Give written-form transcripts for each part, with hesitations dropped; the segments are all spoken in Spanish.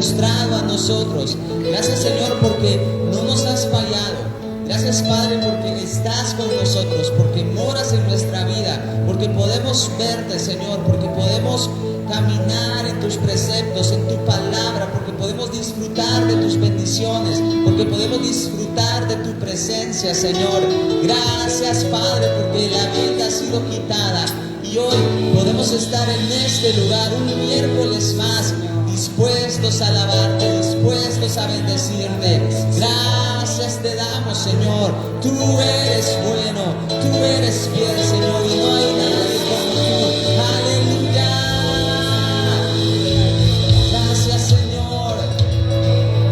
demostrado a nosotros. Gracias, Señor, porque no nos has fallado. Gracias, Padre, porque estás con nosotros, porque moras en nuestra vida, porque podemos verte, Señor, porque podemos caminar en tus preceptos, en tu palabra, porque podemos disfrutar de tus bendiciones, porque podemos disfrutar de tu presencia, Señor. Gracias, Padre, porque la venda ha sido quitada y hoy podemos estar en este lugar un miércoles más, dispuestos a alabarte, dispuestos a bendecirte. Gracias te damos, Señor. Tú eres bueno, tú eres fiel, Señor, y no hay nadie como tú. Aleluya. Gracias, Señor.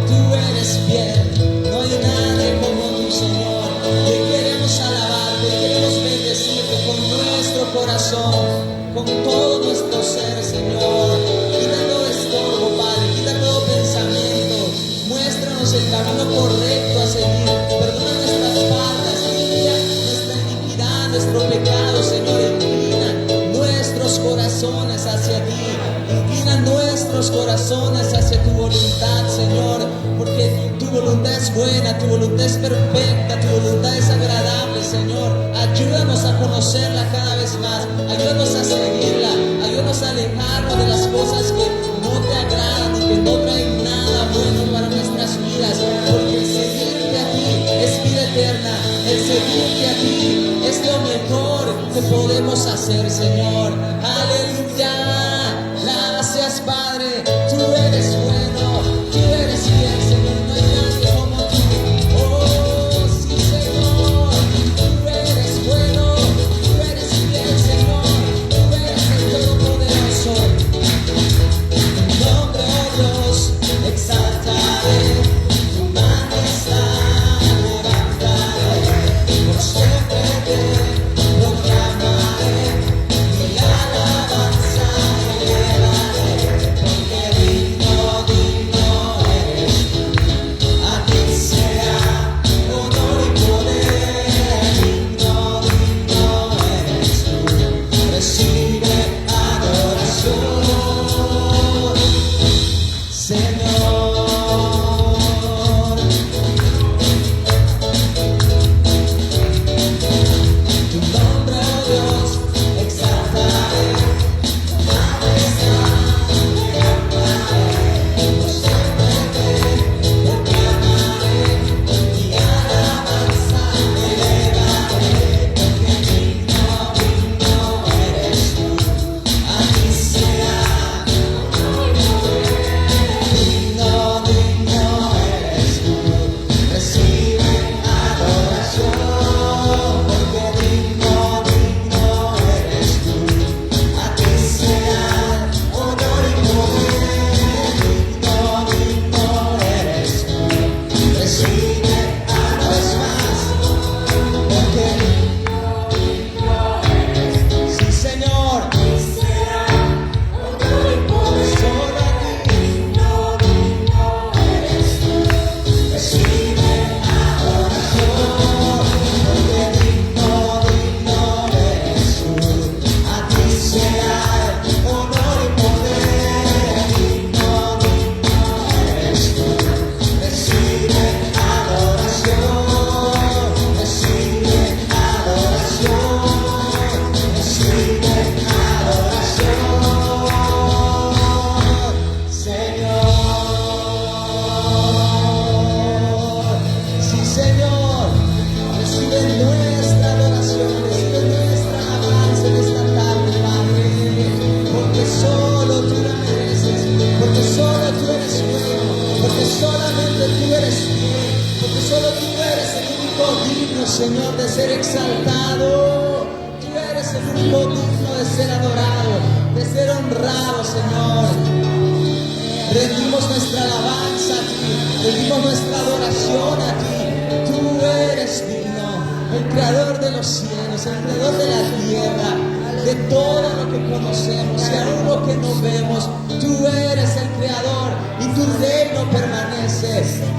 Tú eres fiel, no hay nadie como tú, Señor. Te queremos alabarte, queremos bendecirte con nuestro corazón, con todo nuestro ser, Señor. Quita todo estorbo, Padre, quita todo pensamiento. Muéstranos el camino correcto a seguir. Perdona nuestras faltas, limpia nuestra iniquidad, nuestro pecado, Señor. Inclina nuestros corazones hacia ti. Inclina nuestros corazones hacia tu voluntad, Señor, porque tu voluntad es buena, tu voluntad es perfecta, tu voluntad es agradable, Señor. Ayúdanos a conocerla cada vez más, ayúdanos a seguirla, ayúdanos a alejarnos de las cosas que no te agradan y que no traen nada bueno para nuestras vidas, porque el seguirte a ti es vida eterna, el seguirte a ti es lo mejor que podemos hacer, Señor. Aleluya. Gracias, Padre, tú eres bueno, tú eres fiel, Señor, no hay nadie como tú. Oh, sí, Señor, tú eres bueno, tú eres fiel, Señor, tú eres el Todopoderoso. Tu nombre, oh Dios, exaltaré, tu majestad levantaré, por siempre te proclamaré, mi alabanza elevaré, porque digno, digno eres tú, a ti sea honor y poder, digno, digno eres tú, recibe adoración, Señor. Tu nombre, oh Dios, exaltaré, tu majestad levantaré, por siempre te proclamaré, mi alabanza elevaré, porque digno, digno eres tú, a ti sea digno, digno eres tú, recibe adoración, porque digno, digno eres tú, a ti sea honor y poder, digno, digno eres tú, recibe una vez más, porque sí, Señor, solo a ti. Recibe adoración, porque digno, digno eres tú, a ti sea honor y poder, digno, digno eres tú, recibe adoración, recibe adoración, recibe adoración, Señor. Sí, Señor, recibe nuestra adoración, recibe nuestra alabanza en esta tarde, Padre, porque solo tú la mereces, porque solo tú eres bueno, porque solamente tú eres fiel, porque solo tú eres el único digno, Señor, de ser exaltado. Tú eres el único digno de ser adorado, de ser honrado, Señor. Rendimos nuestra alabanza a ti, rendimos nuestra adoración a ti. Tú eres digno, el creador de los cielos, el creador de la tierra, de todo lo que conocemos y aún lo que no vemos. Tú eres el creador y tu reino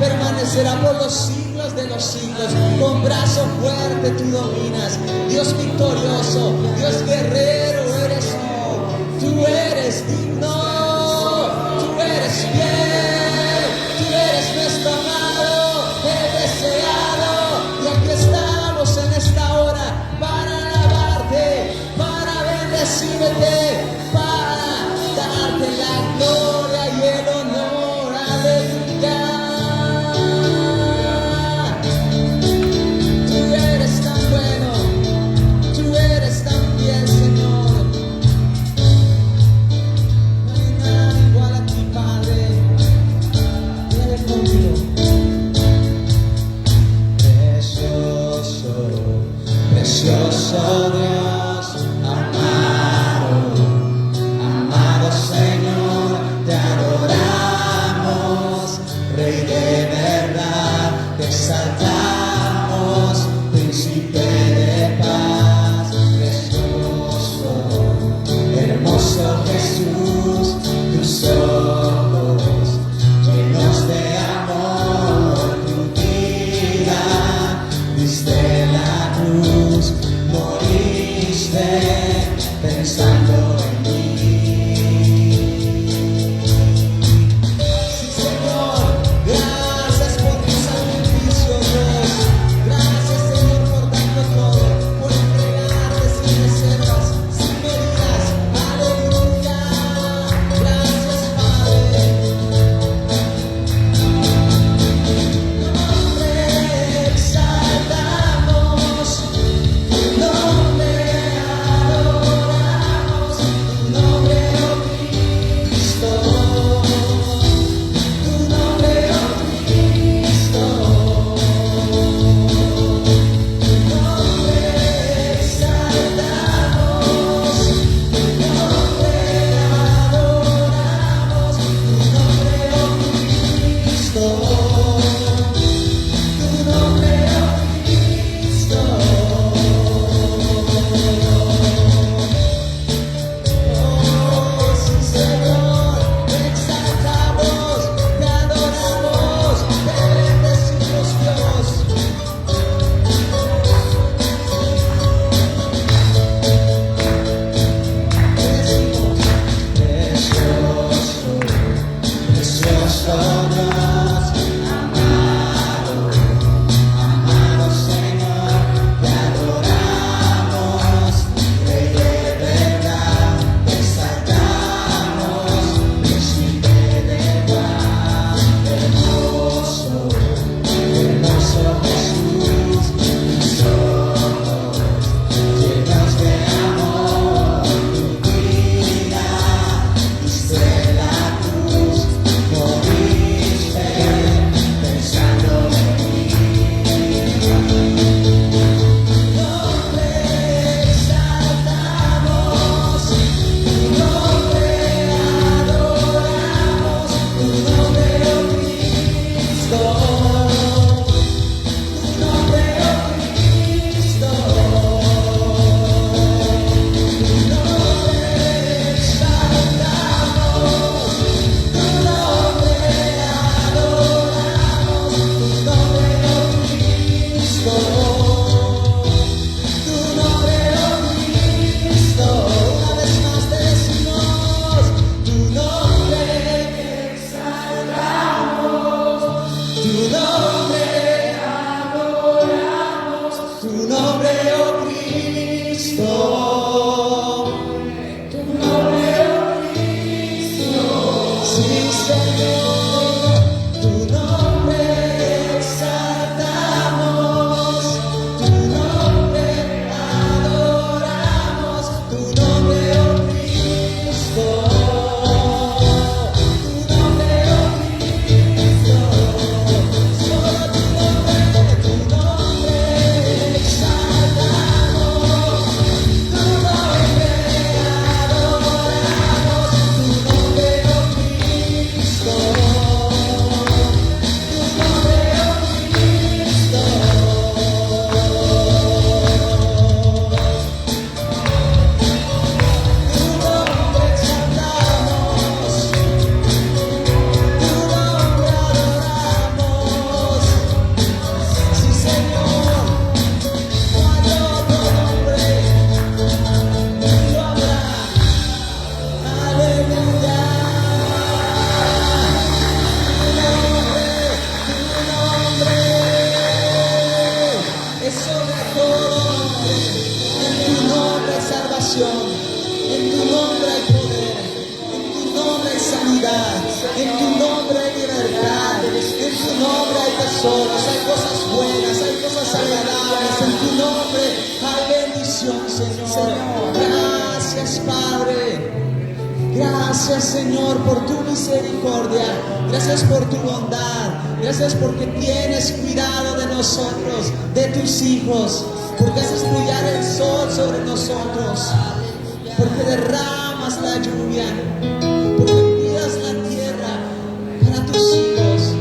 permanecerá por los siglos de los siglos. Con brazo fuerte tú dominas, Dios victorioso, Dios guerrero eres tú. Tú eres digno, tú eres fiel. Gracias, Señor, por tu misericordia. Gracias por tu bondad. Gracias porque tienes cuidado de nosotros, de tus hijos. Porque haces brillar el sol sobre nosotros. Porque derramas la lluvia. Porque cuidas la tierra para tus hijos.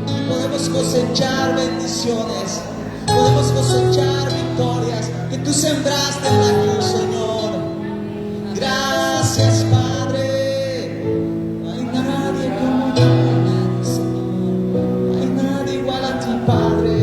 Y podemos cosechar bendiciones. Podemos cosechar victorias que tú sembraste en la cruz, Señor. Gracias, Padre. No hay nadie como tú, Señor. No hay nadie igual a ti, Padre.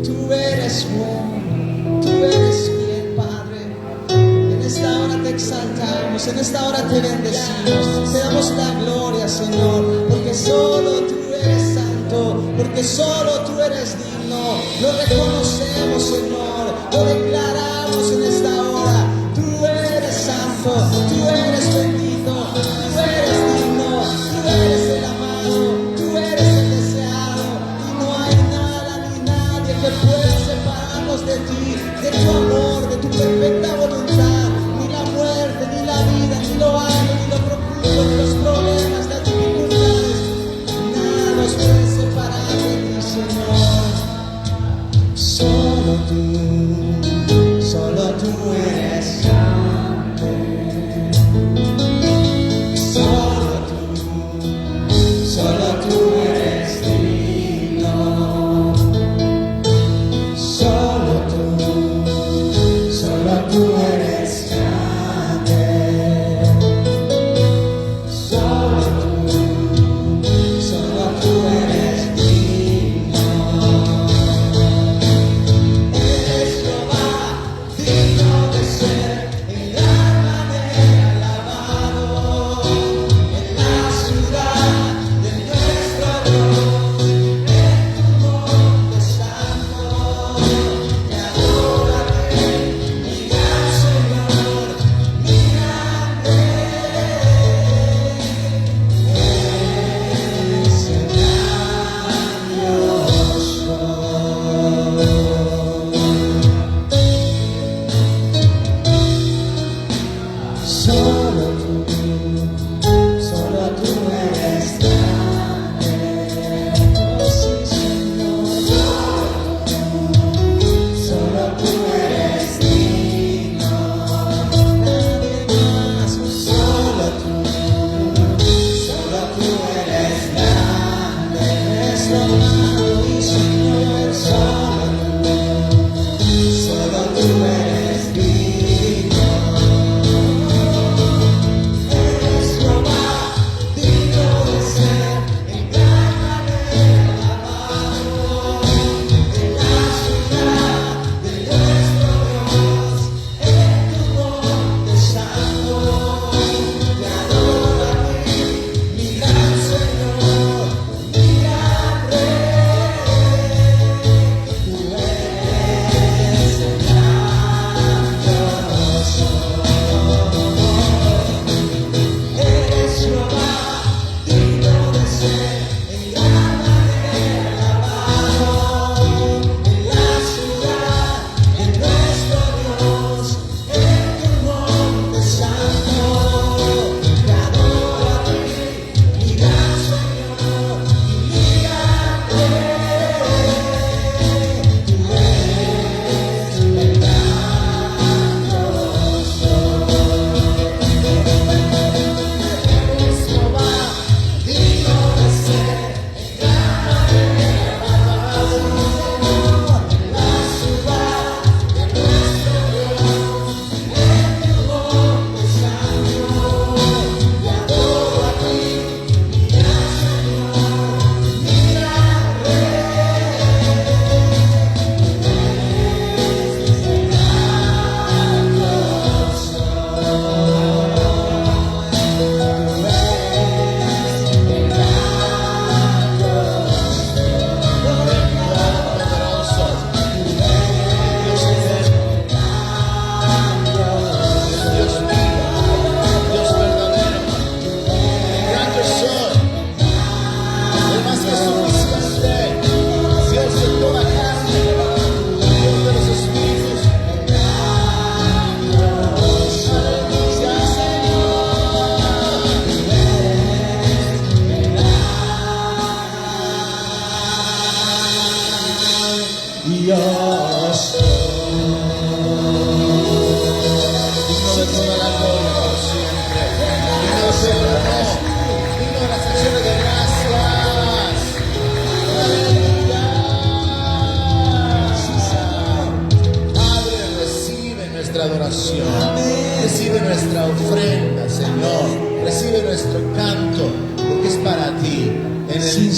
Tú eres bueno, tú eres fiel, Padre. En esta hora te exaltamos, en esta hora te bendecimos. Te damos la gloria, Señor, porque solo tú eres santo, porque solo tú eres digno. Lo reconocemos, Señor, lo declaramos en esta hora. Tú eres santo, tú eres bendito, tú eres digno, tú eres el amado, tú eres el deseado. Y no hay nada ni nadie que pueda separarnos de ti, de tu amor, de tu perfecta voluntad. Ni la muerte, ni la vida, ni lo alto, ni lo profundo, ni los problemas, las dificultades. Nada nos puede separar de ti, Señor. Solo tú eres grande. Solo tú eres digno. Solo tú eres grande. Solo tú eres digno. Eres Jehová, digno de ser en gran manera alabado. En la ciudad de nuestro Dios, en tu monte santo, te adoraré, mi gran Señor, mi gran Rey. Eres el gran Dios. Solo tú eres grande. Oh, sí, Señor. Solo tú eres digno. Nadie más. Solo tú eres grande. Eres amado y Señor. Solo tú eres digno. Eres Jehová, digno de ser en gran manera alabado. En la ciudad de nuestro Dios, en tu monte santo, te adoraré, mi gran Señor, mi gran Rey.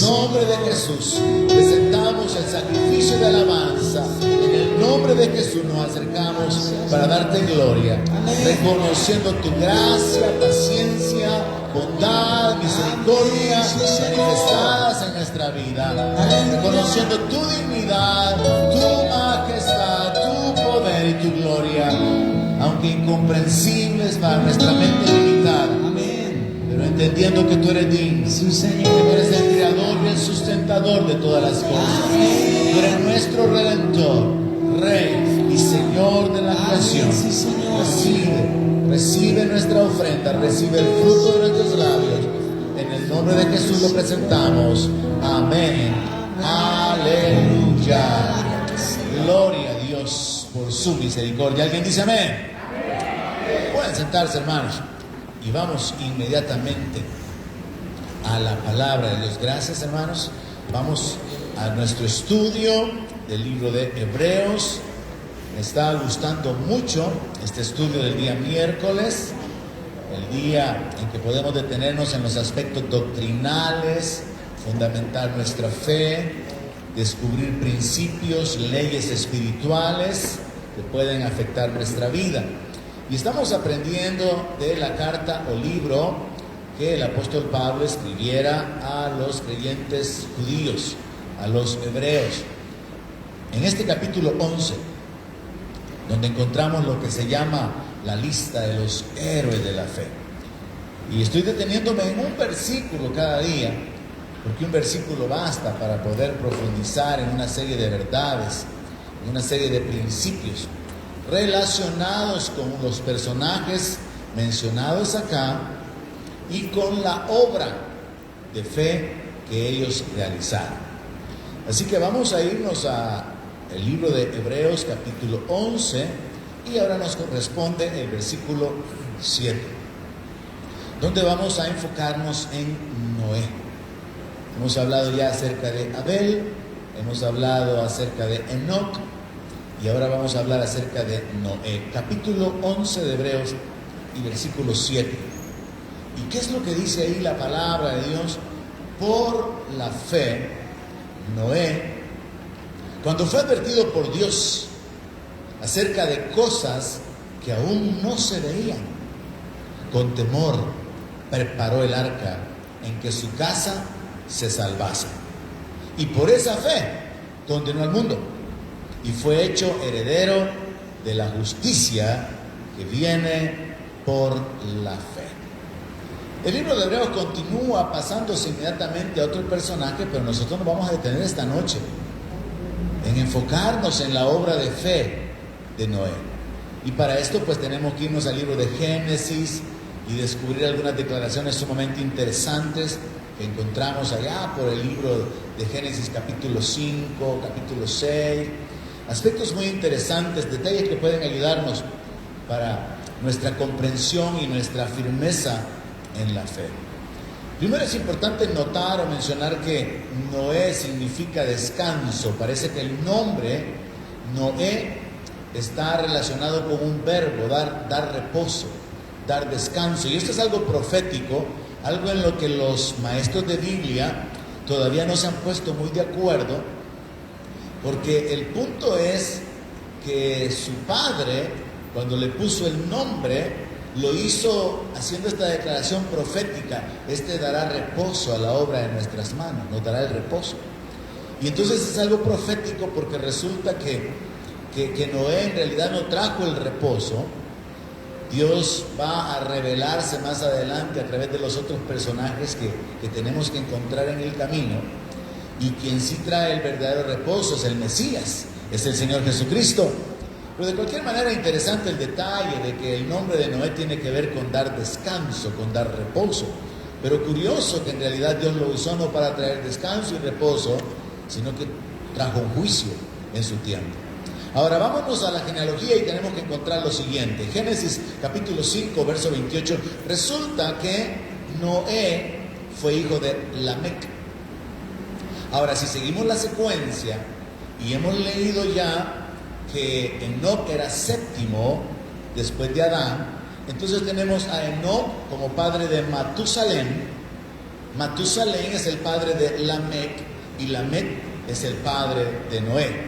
nombre de Jesús presentamos el sacrificio de alabanza. En el nombre de Jesús nos acercamos para darte gloria, reconociendo tu gracia, paciencia, bondad, misericordia manifestadas en nuestra vida, reconociendo tu dignidad, tu majestad, tu poder y tu gloria, aunque incomprensibles para nuestra mente limitada. Pero entendiendo que tú eres digno, Sí, Señor. que tú eres el creador y el sustentador de todas las cosas. Tú eres nuestro redentor, Rey y Señor de la creación. Sí, Señor. Recibe nuestra ofrenda, recibe el fruto de nuestros labios. En el nombre de Jesús lo presentamos. Amén. Aleluya. Gloria a Dios por su misericordia. ¿Alguien dice amén? Pueden sentarse, hermanos. Y vamos inmediatamente a la palabra de Dios. Gracias, hermanos. Vamos a nuestro estudio del libro de Hebreos. Me está gustando mucho este estudio del día miércoles, el día en que podemos detenernos en los aspectos doctrinales, fundamentar nuestra fe, descubrir principios, leyes espirituales que pueden afectar nuestra vida. Y estamos aprendiendo de la carta o libro que el apóstol Pablo escribiera a los creyentes judíos, a los hebreos. En este capítulo 11, donde encontramos lo que se llama la lista de los héroes de la fe. Y estoy deteniéndome en un versículo cada día, porque un versículo basta para poder profundizar en una serie de verdades, en una serie de principios relacionados con los personajes mencionados acá y con la obra de fe que ellos realizaron. Así que vamos a irnos a el libro de Hebreos capítulo 11 y ahora nos corresponde el versículo 7, donde vamos a enfocarnos en Noé. Hemos hablado ya acerca de Abel, hemos hablado acerca de Enoc y ahora vamos a hablar acerca de Noé. Capítulo 11 de Hebreos y versículo 7. ¿Y qué es lo que dice ahí la palabra de Dios? Por la fe, Noé, cuando fue advertido por Dios acerca de cosas que aún no se veían, con temor preparó el arca en que su casa se salvase. Y por esa fe condenó al mundo y fue hecho heredero de la justicia que viene por la fe. El libro de Hebreos continúa pasándose inmediatamente a otro personaje, pero nosotros nos vamos a detener esta noche en enfocarnos en la obra de fe de Noé. Y para esto pues tenemos que irnos al libro de Génesis y descubrir algunas declaraciones sumamente interesantes que encontramos allá por el libro de Génesis capítulo 5, capítulo 6, aspectos muy interesantes, detalles que pueden ayudarnos para nuestra comprensión y nuestra firmeza en la fe. Primero es importante notar o mencionar que Noé significa descanso. Parece que el nombre Noé está relacionado con un verbo, dar reposo, dar descanso. Y esto es algo profético, algo en lo que los maestros de Biblia todavía no se han puesto muy de acuerdo, porque el punto es que su padre, cuando le puso el nombre, lo hizo haciendo esta declaración profética: este dará reposo a la obra de nuestras manos, nos dará el reposo. Y entonces es algo profético porque resulta que Noé en realidad no trajo el reposo. Dios va a revelarse más adelante a través de los otros personajes que tenemos que encontrar en el camino, y quien sí trae el verdadero reposo es el Mesías, es el Señor Jesucristo. Pero de cualquier manera, interesante el detalle de que el nombre de Noé tiene que ver con dar descanso, con dar reposo. Pero curioso que en realidad Dios lo usó no para traer descanso y reposo, sino que trajo un juicio en su tiempo. Ahora vámonos a la genealogía y tenemos que encontrar lo siguiente. Génesis capítulo 5, verso 28. Resulta que Noé fue hijo de Lamec. Ahora, si seguimos la secuencia y hemos leído ya que Enoc era séptimo después de Adán, entonces tenemos a Enoc como padre de Matusalén. Matusalén es el padre de Lamec y Lamec es el padre de Noé.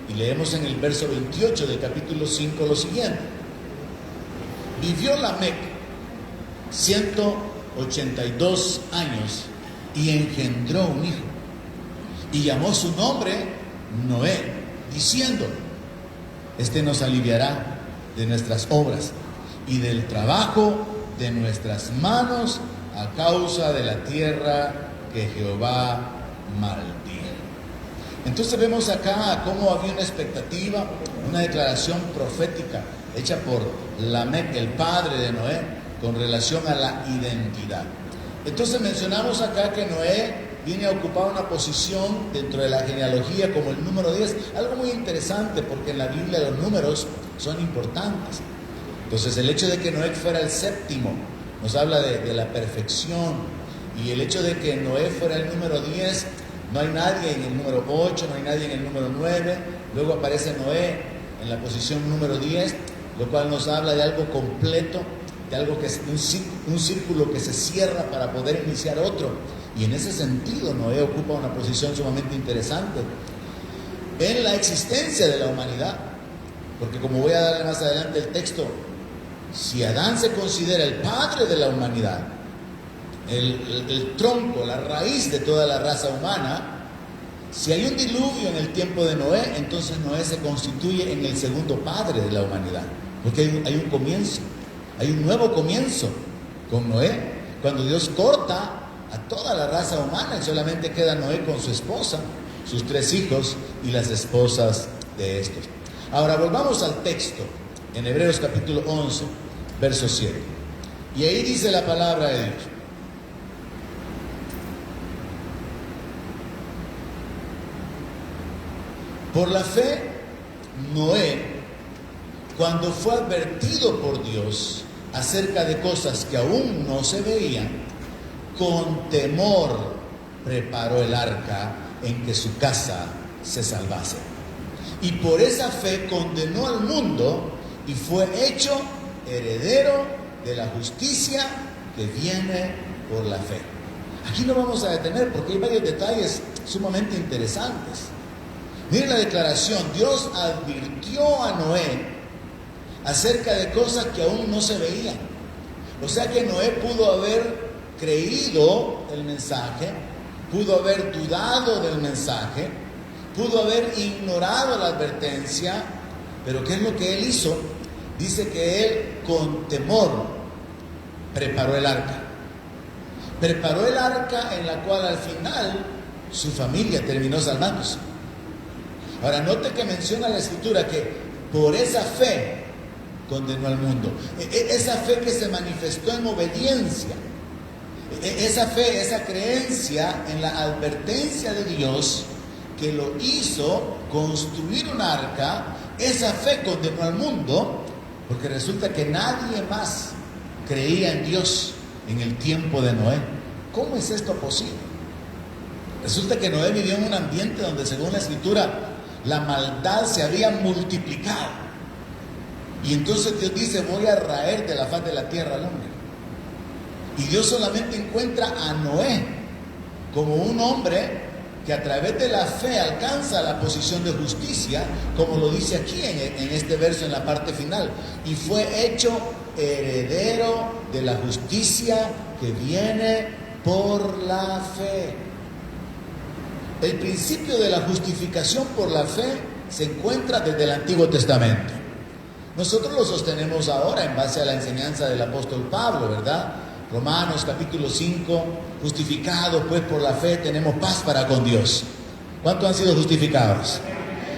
Y leemos en el verso 28 del capítulo 5 lo siguiente: vivió Lamec 182 años y engendró un hijo, y llamó su nombre Noé, diciendo: este nos aliviará de nuestras obras y del trabajo de nuestras manos a causa de la tierra que Jehová maldía. Entonces vemos acá cómo había una expectativa, una declaración profética hecha por Lamec, el padre de Noé, con relación a la identidad. Entonces mencionamos acá que Noé viene a ocupar una posición dentro de la genealogía como el número 10, algo muy interesante porque en la Biblia los números son importantes. Entonces el hecho de que Noé fuera el séptimo nos habla de la perfección, y el hecho de que Noé fuera el número 10, no hay nadie en el número 8, no hay nadie en el número 9, luego aparece Noé en la posición número 10, lo cual nos habla de algo completo, de algo que es un círculo que se cierra para poder iniciar otro, y en ese sentido Noé ocupa una posición sumamente interesante en la existencia de la humanidad, porque como voy a darle más adelante el texto, si Adán se considera el padre de la humanidad, el tronco, la raíz de toda la raza humana, si hay un diluvio en el tiempo de Noé, entonces Noé se constituye en el segundo padre de la humanidad, porque hay un comienzo, hay un nuevo comienzo con Noé, cuando Dios corta a toda la raza humana y solamente queda Noé con su esposa, sus 3 hijos y las esposas de estos. Ahora volvamos al texto, en Hebreos capítulo 11, verso 7. Y ahí dice la palabra de Dios: por la fe, Noé, cuando fue advertido por Dios acerca de cosas que aún no se veían, con temor preparó el arca en que su casa se salvase. Y por esa fe condenó al mundo y fue hecho heredero de la justicia que viene por la fe. Aquí no vamos a detener porque hay varios detalles sumamente interesantes. Miren la declaración: Dios advirtió a Noé acerca de cosas que aún no se veían. O sea que Noé pudo haber creído el mensaje, pudo haber dudado del mensaje, pudo haber ignorado la advertencia, pero ¿qué es lo que él hizo? Dice que él con temor preparó el arca. Preparó el arca en la cual al final su familia terminó salvándose. Ahora note que menciona la escritura que por esa fe condenó al mundo. Esa fe que se manifestó en obediencia. Esa fe, esa creencia en la advertencia de Dios que lo hizo construir un arca, esa fe condenó al mundo, porque resulta que nadie más creía en Dios en el tiempo de Noé. ¿Cómo es esto posible? Resulta que Noé vivió en un ambiente donde, según la escritura, la maldad se había multiplicado. Y entonces Dios dice: voy a raer de la faz de la tierra al hombre. Y Dios solamente encuentra a Noé como un hombre que a través de la fe alcanza la posición de justicia, como lo dice aquí en este verso en la parte final. Y fue hecho heredero de la justicia que viene por la fe. El principio de la justificación por la fe se encuentra desde el Antiguo Testamento. Nosotros lo sostenemos ahora en base a la enseñanza del apóstol Pablo, ¿verdad? Romanos capítulo 5, justificados pues por la fe tenemos paz para con Dios. ¿Cuántos han sido justificados?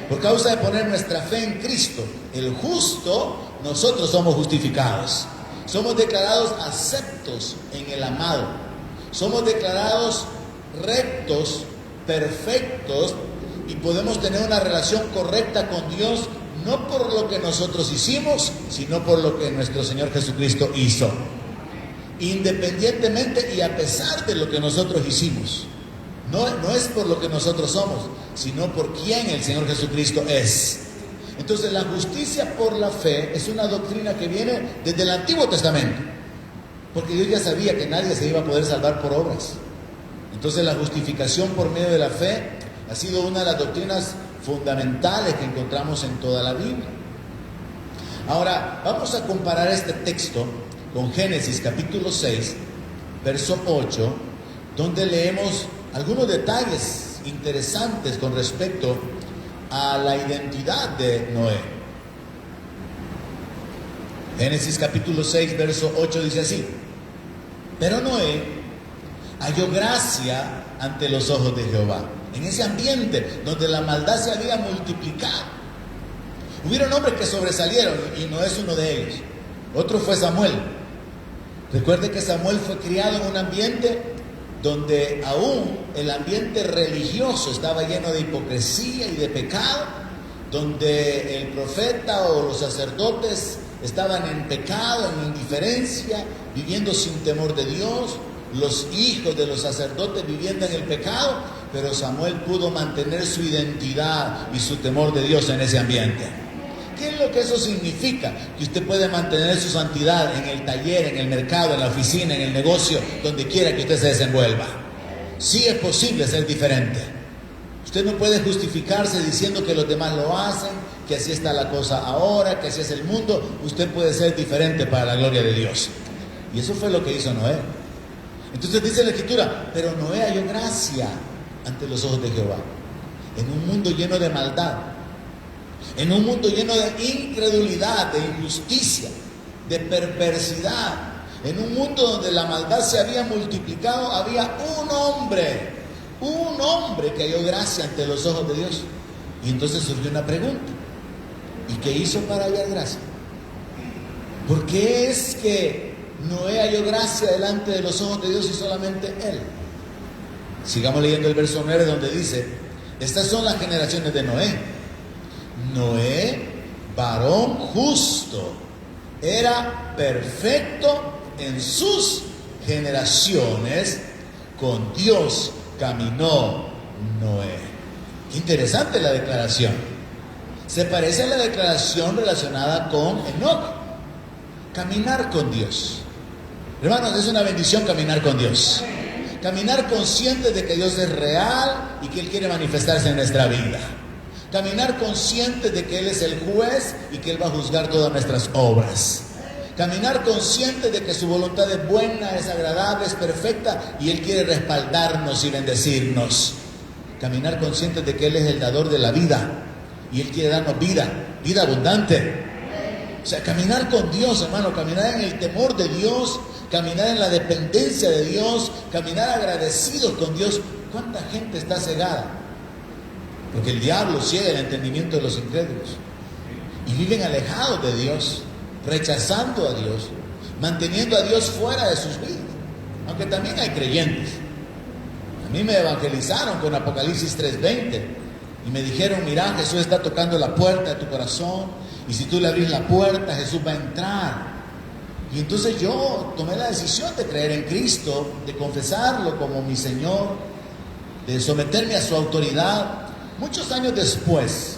Por causa de poner nuestra fe en Cristo, el justo, nosotros somos justificados. Somos declarados aceptos en el amado. Somos declarados rectos, perfectos, y podemos tener una relación correcta con Dios, no por lo que nosotros hicimos, sino por lo que nuestro Señor Jesucristo hizo. Independientemente y a pesar de lo que nosotros hicimos. No es por lo que nosotros somos, sino por quien el Señor Jesucristo es. Entonces la justicia por la fe es una doctrina que viene desde el Antiguo Testamento, porque Dios ya sabía que nadie se iba a poder salvar por obras. Entonces la justificación por medio de la fe ha sido una de las doctrinas fundamentales que encontramos en toda la Biblia. Ahora, vamos a comparar este texto con Génesis capítulo 6, verso 8, donde leemos algunos detalles interesantes con respecto a la identidad de Noé. Génesis capítulo 6, verso 8 dice así: pero Noé halló gracia ante los ojos de Jehová. En ese ambiente donde la maldad se había multiplicado, hubieron hombres que sobresalieron y Noé es uno de ellos. Otro fue Samuel. Recuerde que Samuel fue criado en un ambiente donde aún el ambiente religioso estaba lleno de hipocresía y de pecado, donde el profeta o los sacerdotes estaban en pecado, en indiferencia, viviendo sin temor de Dios, los hijos de los sacerdotes viviendo en el pecado, pero Samuel pudo mantener su identidad y su temor de Dios en ese ambiente. ¿Qué es lo que eso significa? Que usted puede mantener su santidad en el taller, en el mercado, en la oficina, en el negocio, donde quiera que usted se desenvuelva. Sí es posible ser diferente. Usted no puede justificarse diciendo que los demás lo hacen, que así está la cosa ahora, que así es el mundo. Usted puede ser diferente para la gloria de Dios. Y eso fue lo que hizo Noé. Entonces dice la Escritura, pero Noé halló gracia ante los ojos de Jehová. En un mundo lleno de maldad, en un mundo lleno de incredulidad, de injusticia, de perversidad, en un mundo donde la maldad se había multiplicado, había un hombre que halló gracia ante los ojos de Dios. Y entonces surgió una pregunta: ¿y qué hizo para hallar gracia? ¿Por qué es que Noé halló gracia delante de los ojos de Dios y solamente él? Sigamos leyendo el verso 9, donde dice: estas son las generaciones de Noé. Noé, varón justo, era perfecto en sus generaciones, con Dios caminó Noé. Qué interesante la declaración. Se parece a la declaración relacionada con Enoc. Caminar con Dios. Hermanos, es una bendición caminar con Dios. Caminar conscientes de que Dios es real y que Él quiere manifestarse en nuestra vida. Caminar conscientes de que Él es el juez y que Él va a juzgar todas nuestras obras. Caminar conscientes de que su voluntad es buena, es agradable, es perfecta y Él quiere respaldarnos y bendecirnos. Caminar conscientes de que Él es el dador de la vida y Él quiere darnos vida abundante. O sea, caminar con Dios, hermano, caminar en el temor de Dios, caminar en la dependencia de Dios, caminar agradecidos con Dios. ¿Cuánta gente está cegada? Porque el diablo ciega el entendimiento de los incrédulos y viven alejados de Dios, rechazando a Dios, manteniendo a Dios fuera de sus vidas. Aunque también hay creyentes. A mí me evangelizaron con Apocalipsis 3:20 y me dijeron: mira, Jesús está tocando la puerta de tu corazón y si tú le abrís la puerta, Jesús va a entrar. Y entonces yo tomé la decisión de creer en Cristo, de confesarlo como mi Señor, de someterme a su autoridad. Muchos años después,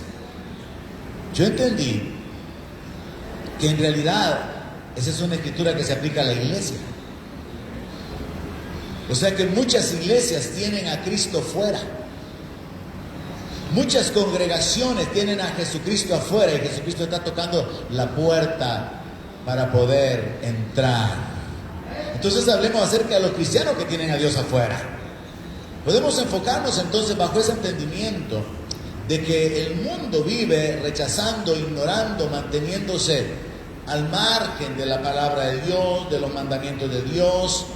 yo entendí que en realidad esa es una escritura que se aplica a la iglesia. O sea que muchas iglesias tienen a Cristo fuera. Muchas congregaciones tienen a Jesucristo afuera y Jesucristo está tocando la puerta para poder entrar. Entonces hablemos acerca de los cristianos que tienen a Dios afuera. Podemos enfocarnos entonces bajo ese entendimiento de que el mundo vive rechazando, ignorando, manteniéndose al margen de la palabra de Dios, de los mandamientos de Dios,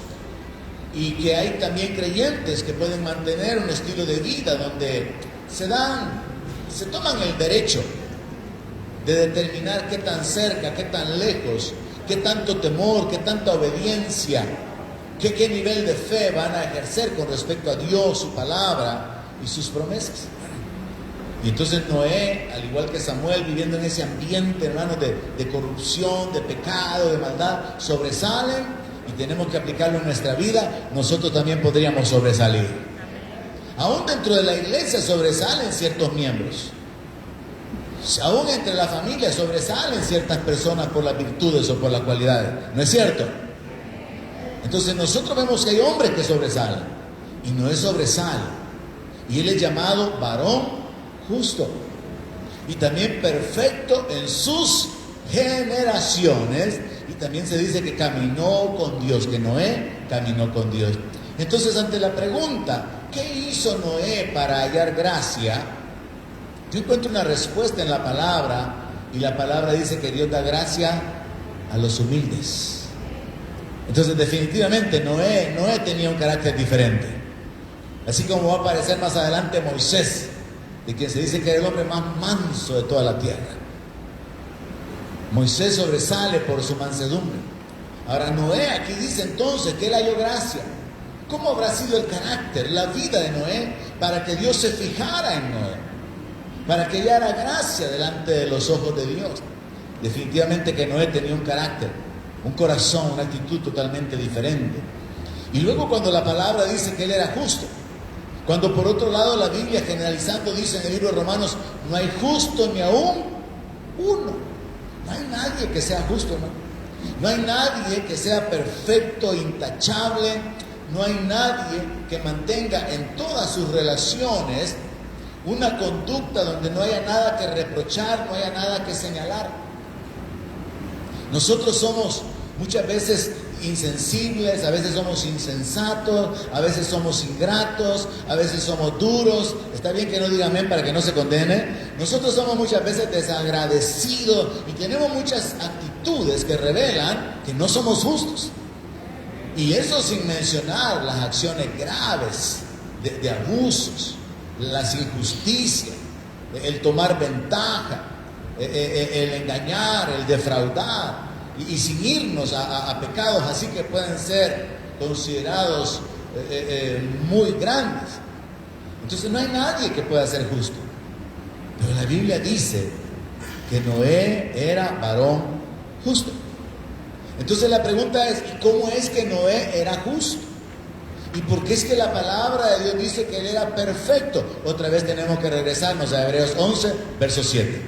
y que hay también creyentes que pueden mantener un estilo de vida donde se toman el derecho de determinar qué tan cerca, qué tan lejos, qué tanto temor, qué tanta obediencia, qué nivel de fe van a ejercer con respecto a Dios, su palabra y sus promesas. Y entonces Noé, al igual que Samuel, viviendo en ese ambiente, hermanos, de corrupción, de pecado, de maldad, sobresalen y tenemos que aplicarlo en nuestra vida. Nosotros también podríamos sobresalir. Aún dentro de la iglesia sobresalen ciertos miembros. Aún entre la familia sobresalen ciertas personas por las virtudes o por las cualidades. ¿No es cierto? Entonces nosotros vemos que hay hombres que sobresalen y Noé sobresale. Y él es llamado varón justo y también perfecto en sus generaciones. Y también se dice que caminó con Dios, que Noé caminó con Dios. Entonces, ante la pregunta, ¿qué hizo Noé para hallar gracia?, yo encuentro una respuesta en la palabra, y la palabra dice que Dios da gracia a los humildes. Entonces, definitivamente Noé tenía un carácter diferente. Así como va a aparecer más adelante Moisés, de quien se dice que era el hombre más manso de toda la tierra. Moisés sobresale por su mansedumbre. Ahora, Noé aquí dice entonces que él halló gracia. ¿Cómo habrá sido el carácter, la vida de Noé, para que Dios se fijara en Noé? Para que hallara gracia delante de los ojos de Dios. Definitivamente que Noé tenía un carácter, un corazón, una actitud totalmente diferente. Y luego, cuando la palabra dice que él era justo, cuando por otro lado la Biblia, generalizando, dice en el libro de Romanos, no hay justo ni aún uno. No hay nadie que sea justo, ¿no? No hay nadie que sea perfecto, intachable. No hay nadie que mantenga en todas sus relaciones una conducta donde no haya nada que reprochar, no haya nada que señalar. Nosotros somos muchas veces insensibles, a veces somos insensatos, a veces somos ingratos, a veces somos duros. Está bien que no diga amén para que no se condene. Nosotros somos muchas veces desagradecidos y tenemos muchas actitudes que revelan que no somos justos. Y eso sin mencionar las acciones graves de abusos, las injusticias, el tomar ventaja, el engañar, el defraudar, y sin irnos a pecados así que pueden ser considerados muy grandes. Entonces no hay nadie que pueda ser justo. Pero la Biblia dice que Noé era varón justo. Entonces la pregunta es, ¿y cómo es que Noé era justo? ¿Y por qué es que la palabra de Dios dice que él era perfecto? Otra vez tenemos que regresarnos a Hebreos 11, verso 7.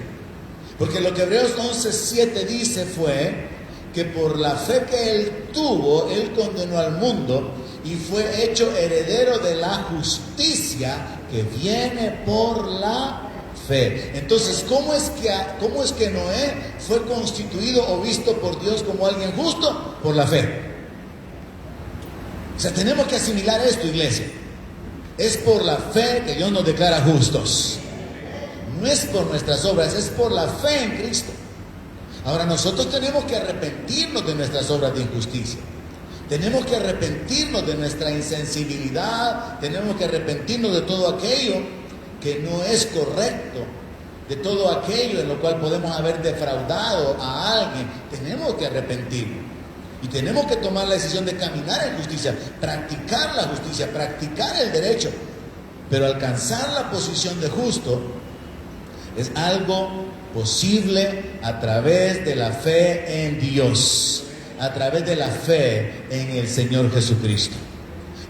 Porque lo que Hebreos 11, 7 dice fue que por la fe que él tuvo, él condenó al mundo y fue hecho heredero de la justicia que viene por la fe. Entonces, ¿cómo es que Noé fue constituido o visto por Dios como alguien justo? Por la fe. O sea, tenemos que asimilar esto, iglesia. Es por la fe que Dios nos declara justos. No es por nuestras obras, es por la fe en Cristo. Ahora, nosotros tenemos que arrepentirnos de nuestras obras de injusticia. Tenemos que arrepentirnos de nuestra insensibilidad. Tenemos que arrepentirnos de todo aquello que no es correcto, de todo aquello en lo cual podemos haber defraudado a alguien. Tenemos que arrepentirnos. Y tenemos que tomar la decisión de caminar en justicia, practicar la justicia, practicar el derecho. Pero alcanzar la posición de justo es algo posible a través de la fe en Dios, a través de la fe en el Señor Jesucristo.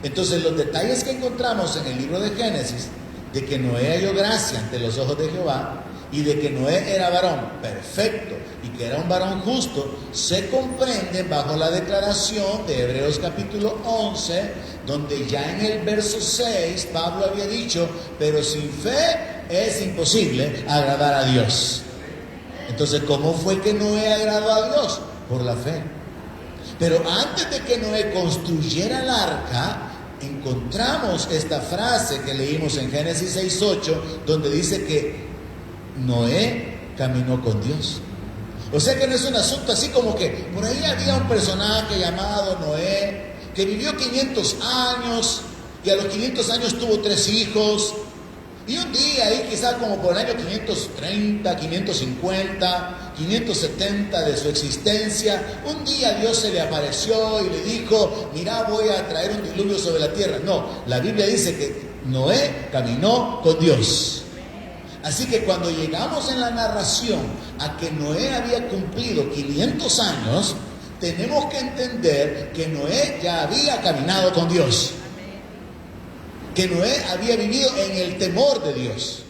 Entonces, los detalles que encontramos en el libro de Génesis, de que Noé halló gracia ante los ojos de Jehová, y de que Noé era varón perfecto y que era un varón justo, se comprenden bajo la declaración de Hebreos capítulo 11, donde ya en el verso 6 Pablo había dicho, pero sin fe es imposible agradar a Dios. Entonces, ¿cómo fue que Noé agradó a Dios? Por la fe. Pero antes de que Noé construyera el arca, encontramos esta frase que leímos en Génesis 6:8, donde dice que Noé caminó con Dios. O sea que no es un asunto así como que por ahí había un personaje llamado Noé que vivió 500 años y a los 500 años tuvo 3 hijos. Y un día ahí quizás como por el año 530, 550, 570 de su existencia, un día Dios se le apareció y le dijo, mira, voy a traer un diluvio sobre la tierra. No, la Biblia dice que Noé caminó con Dios. Así que cuando llegamos en la narración a que Noé había cumplido 500 años, tenemos que entender que Noé ya había caminado con Dios. Que Noé había vivido en el temor de Dios.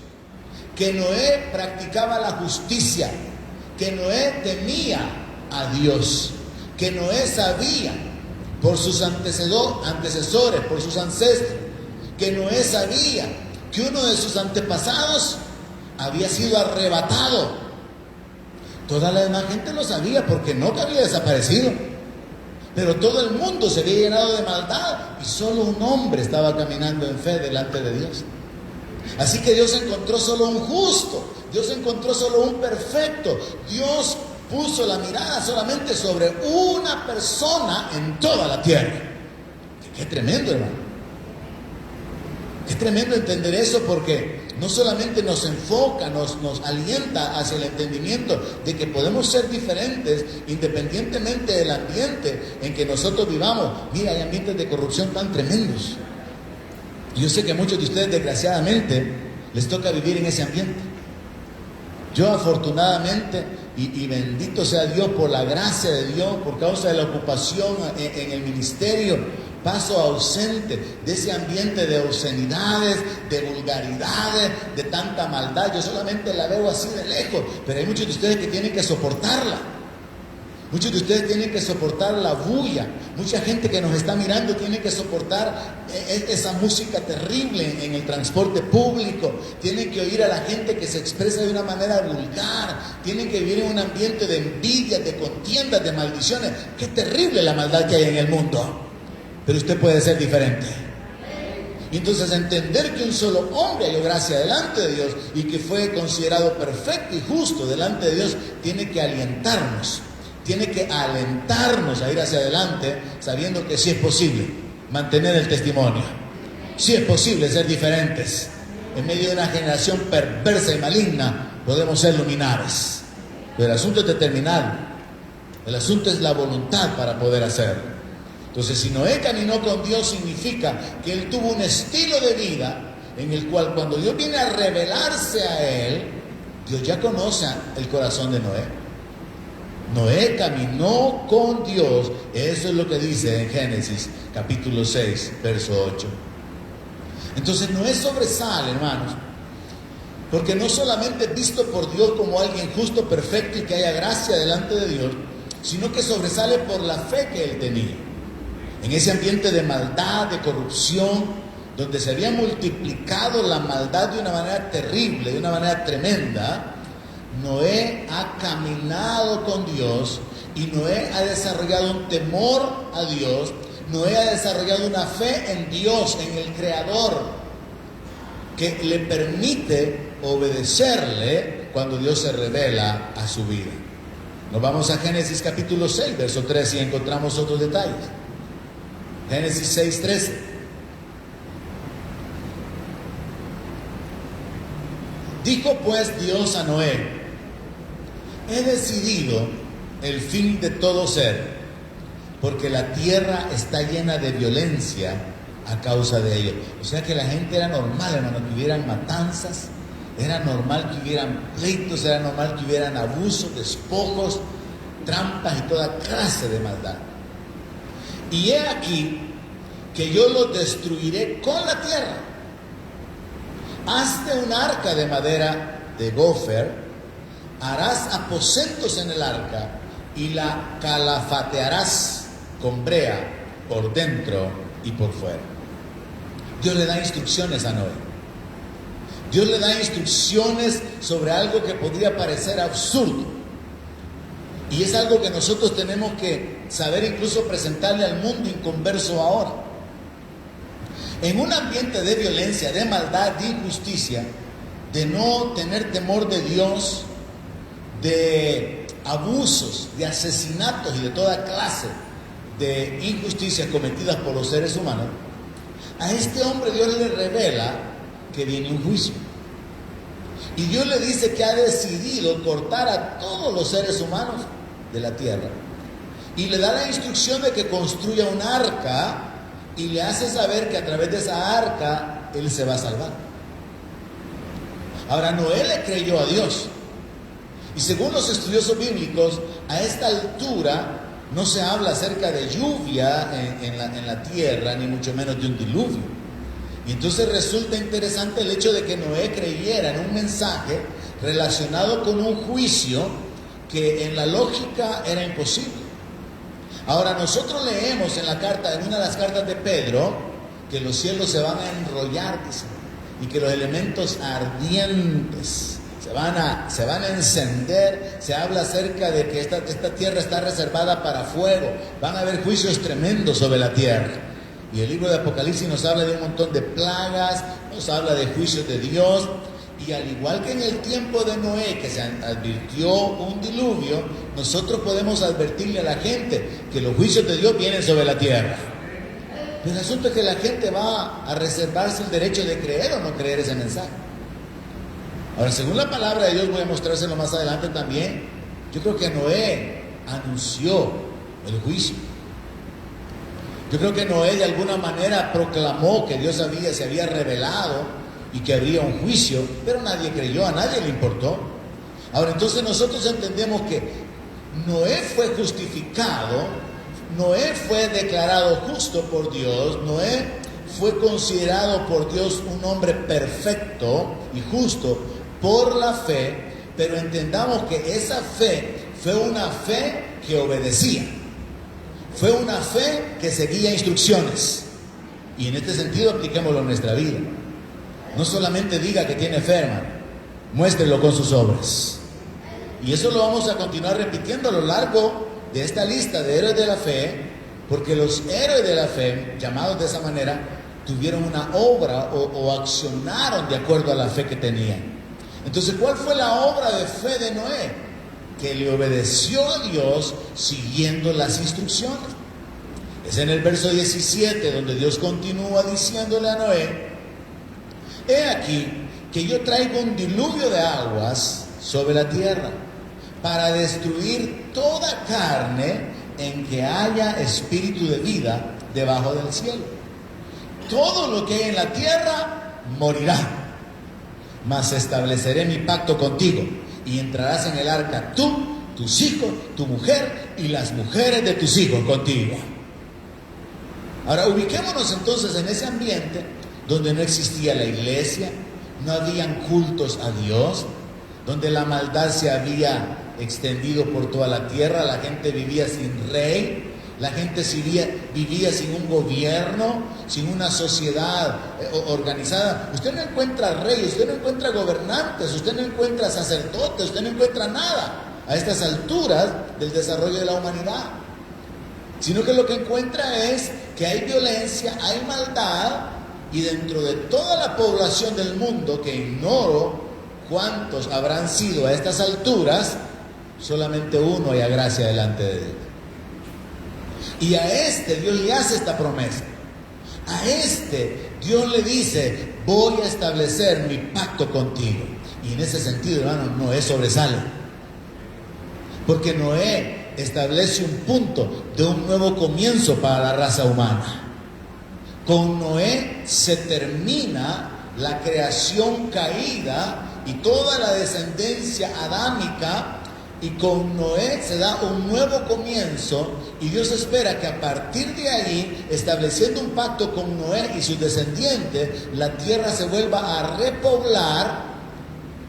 Que Noé practicaba la justicia. Que Noé temía a Dios. Que Noé sabía por sus antecesores, por sus ancestros, que Noé sabía que uno de sus antepasados había sido arrebatado. Toda la demás gente lo sabía porque Enoc había desaparecido. Pero todo el mundo se había llenado de maldad y solo un hombre estaba caminando en fe delante de Dios. Así que Dios encontró solo un justo, Dios encontró solo un perfecto. Dios puso la mirada solamente sobre una persona en toda la tierra. Qué tremendo, hermano. Qué tremendo entender eso, porque no solamente nos enfoca, nos alienta hacia el entendimiento de que podemos ser diferentes independientemente del ambiente en que nosotros vivamos. Mira, hay ambientes de corrupción tan tremendos. Y yo sé que a muchos de ustedes, desgraciadamente, les toca vivir en ese ambiente. Yo, afortunadamente, y bendito sea Dios por la gracia de Dios, por causa de la ocupación en el ministerio, paso ausente de ese ambiente de obscenidades, de vulgaridades, de tanta maldad. Yo solamente la veo así de lejos, pero hay muchos de ustedes que tienen que soportarla. Muchos de ustedes tienen que soportar la bulla. Mucha gente que nos está mirando tiene que soportar esa música terrible en el transporte público. Tienen que oír a la gente que se expresa de una manera vulgar. Tienen que vivir en un ambiente de envidia, de contiendas, de maldiciones. Qué terrible la maldad que hay en el mundo. Pero usted puede ser diferente. Y entonces entender que un solo hombre halló gracia delante de Dios y que fue considerado perfecto y justo delante de Dios, tiene que alientarnos. Tiene que alentarnos a ir hacia adelante, sabiendo que sí es posible mantener el testimonio. Sí es posible ser diferentes. En medio de una generación perversa y maligna, podemos ser luminares. Pero el asunto es determinado. El asunto es la voluntad para poder hacerlo. Entonces, si Noé caminó con Dios, significa que él tuvo un estilo de vida en el cual, cuando Dios viene a revelarse a él, Dios ya conoce el corazón de Noé. Noé caminó con Dios. Eso es lo que dice en Génesis capítulo 6, verso 8. Entonces Noé sobresale, hermanos, porque no solamente es visto por Dios como alguien justo, perfecto y que haya gracia delante de Dios, sino que sobresale por la fe que él tenía. En ese ambiente de maldad, de corrupción, donde se había multiplicado la maldad de una manera terrible, de una manera tremenda, Noé ha caminado con Dios y Noé ha desarrollado un temor a Dios. Noé ha desarrollado una fe en Dios, en el Creador, que le permite obedecerle cuando Dios se revela a su vida. Nos vamos a Génesis capítulo 6, verso 13 y encontramos otros detalles. Génesis 6, 13. Dijo pues Dios a Noé: he decidido el fin de todo ser, porque la tierra está llena de violencia a causa de ello. O sea que la gente era normal, hermano, que hubieran matanzas, era normal que hubieran pleitos, era normal que hubieran abusos, despojos, trampas y toda clase de maldad. Y he aquí que yo los destruiré con la tierra. Hazte un arca de madera de gofer, harás aposentos en el arca y la calafatearás con brea por dentro y por fuera. Dios le da instrucciones a Noé. Dios le da instrucciones sobre algo que podría parecer absurdo. Y es algo que nosotros tenemos que saber incluso presentarle al mundo inconverso ahora. En un ambiente de violencia, de maldad, de injusticia, de no tener temor de Dios, de abusos, de asesinatos y de toda clase de injusticias cometidas por los seres humanos, a este hombre Dios le revela que viene un juicio. Y Dios le dice que ha decidido cortar a todos los seres humanos de la tierra. Y le da la instrucción de que construya un arca y le hace saber que a través de esa arca él se va a salvar. Ahora, Noé le creyó a Dios. Y según los estudiosos bíblicos, a esta altura no se habla acerca de lluvia en la tierra, ni mucho menos de un diluvio. Y entonces resulta interesante el hecho de que Noé creyera en un mensaje relacionado con un juicio que en la lógica era imposible. Ahora, nosotros leemos en una de las cartas de Pedro, que los cielos se van a enrollar, dice, y que los elementos ardientes se van a encender. Se habla acerca de que esta tierra está reservada para fuego. Van a haber juicios tremendos sobre la tierra. Y el libro de Apocalipsis nos habla de un montón de plagas, nos habla de juicios de Dios. Y al igual que en el tiempo de Noé, que se advirtió un diluvio, nosotros podemos advertirle a la gente que los juicios de Dios vienen sobre la tierra. Pero el asunto es que la gente va a reservarse el derecho de creer o no creer ese mensaje. Ahora, según la palabra de Dios, voy a mostrárselo más adelante también. Yo creo que Noé anunció el juicio. Yo creo que Noé de alguna manera proclamó que Dios se había revelado y que habría un juicio, pero nadie creyó, a nadie le importó. Ahora, entonces nosotros entendemos que Noé fue justificado, Noé fue declarado justo por Dios, Noé fue considerado por Dios un hombre perfecto y justo por la fe, pero entendamos que esa fe fue una fe que obedecía, fue una fe que seguía instrucciones. Y en este sentido apliquémoslo en nuestra vida. No solamente diga que tiene fe, hermano, muéstrelo con sus obras. Y eso lo vamos a continuar repitiendo a lo largo de esta lista de héroes de la fe, porque los héroes de la fe, llamados de esa manera, tuvieron una obra o accionaron de acuerdo a la fe que tenían. Entonces, ¿cuál fue la obra de fe de Noé? Que le obedeció a Dios siguiendo las instrucciones. Es en el verso 17 donde Dios continúa diciéndole a Noé: he aquí que yo traigo un diluvio de aguas sobre la tierra para destruir toda carne en que haya espíritu de vida debajo del cielo. Todo lo que hay en la tierra morirá. Mas estableceré mi pacto contigo y entrarás en el arca tú, tus hijos, tu mujer y las mujeres de tus hijos contigo. Ahora, ubiquémonos entonces en ese ambiente donde no existía la iglesia, no habían cultos a Dios, donde la maldad se había extendido por toda la tierra, la gente vivía sin rey, la gente vivía sin un gobierno, sin una sociedad organizada. Usted no encuentra reyes, usted no encuentra gobernantes, usted no encuentra sacerdotes, usted no encuentra nada a estas alturas del desarrollo de la humanidad, sino que lo que encuentra es que hay violencia, hay maldad, y dentro de toda la población del mundo, que ignoro cuántos habrán sido a estas alturas, solamente uno haya gracia delante de Dios. Y a este Dios le hace esta promesa. A este Dios le dice: voy a establecer mi pacto contigo. Y en ese sentido, hermano, Noé sobresale, porque Noé establece un punto de un nuevo comienzo para la raza humana. Con Noé se termina la creación caída y toda la descendencia adámica, y con Noé se da un nuevo comienzo, y Dios espera que a partir de ahí, estableciendo un pacto con Noé y sus descendientes, la tierra se vuelva a repoblar,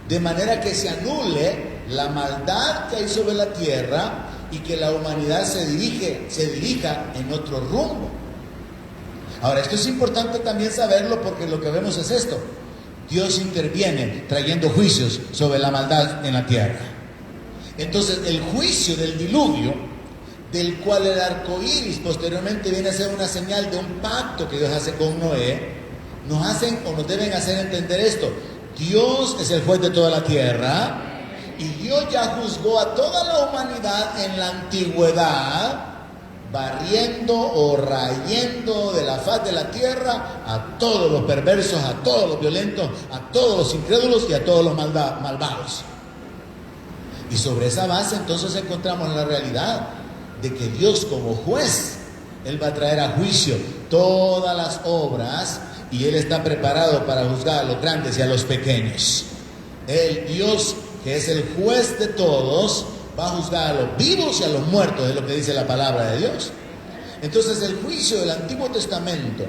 de manera que se anule la maldad que hay sobre la tierra y que la humanidad se dirija en otro rumbo. Ahora, esto es importante también saberlo, porque lo que vemos es esto: Dios interviene trayendo juicios sobre la maldad en la tierra. Entonces, el juicio del diluvio, del cual el arco iris posteriormente viene a ser una señal de un pacto que Dios hace con Noé, nos deben hacer entender esto: Dios es el juez de toda la tierra, y Dios ya juzgó a toda la humanidad en la antigüedad, barriendo o rayendo de la faz de la tierra a todos los perversos, a todos los violentos, a todos los incrédulos y a todos los malvados. Y sobre esa base entonces encontramos la realidad de que Dios, como juez, Él va a traer a juicio todas las obras, y Él está preparado para juzgar a los grandes y a los pequeños. El Dios, que es el juez de todos, va a juzgar a los vivos y a los muertos, es lo que dice la palabra de Dios. Entonces, el juicio del Antiguo Testamento,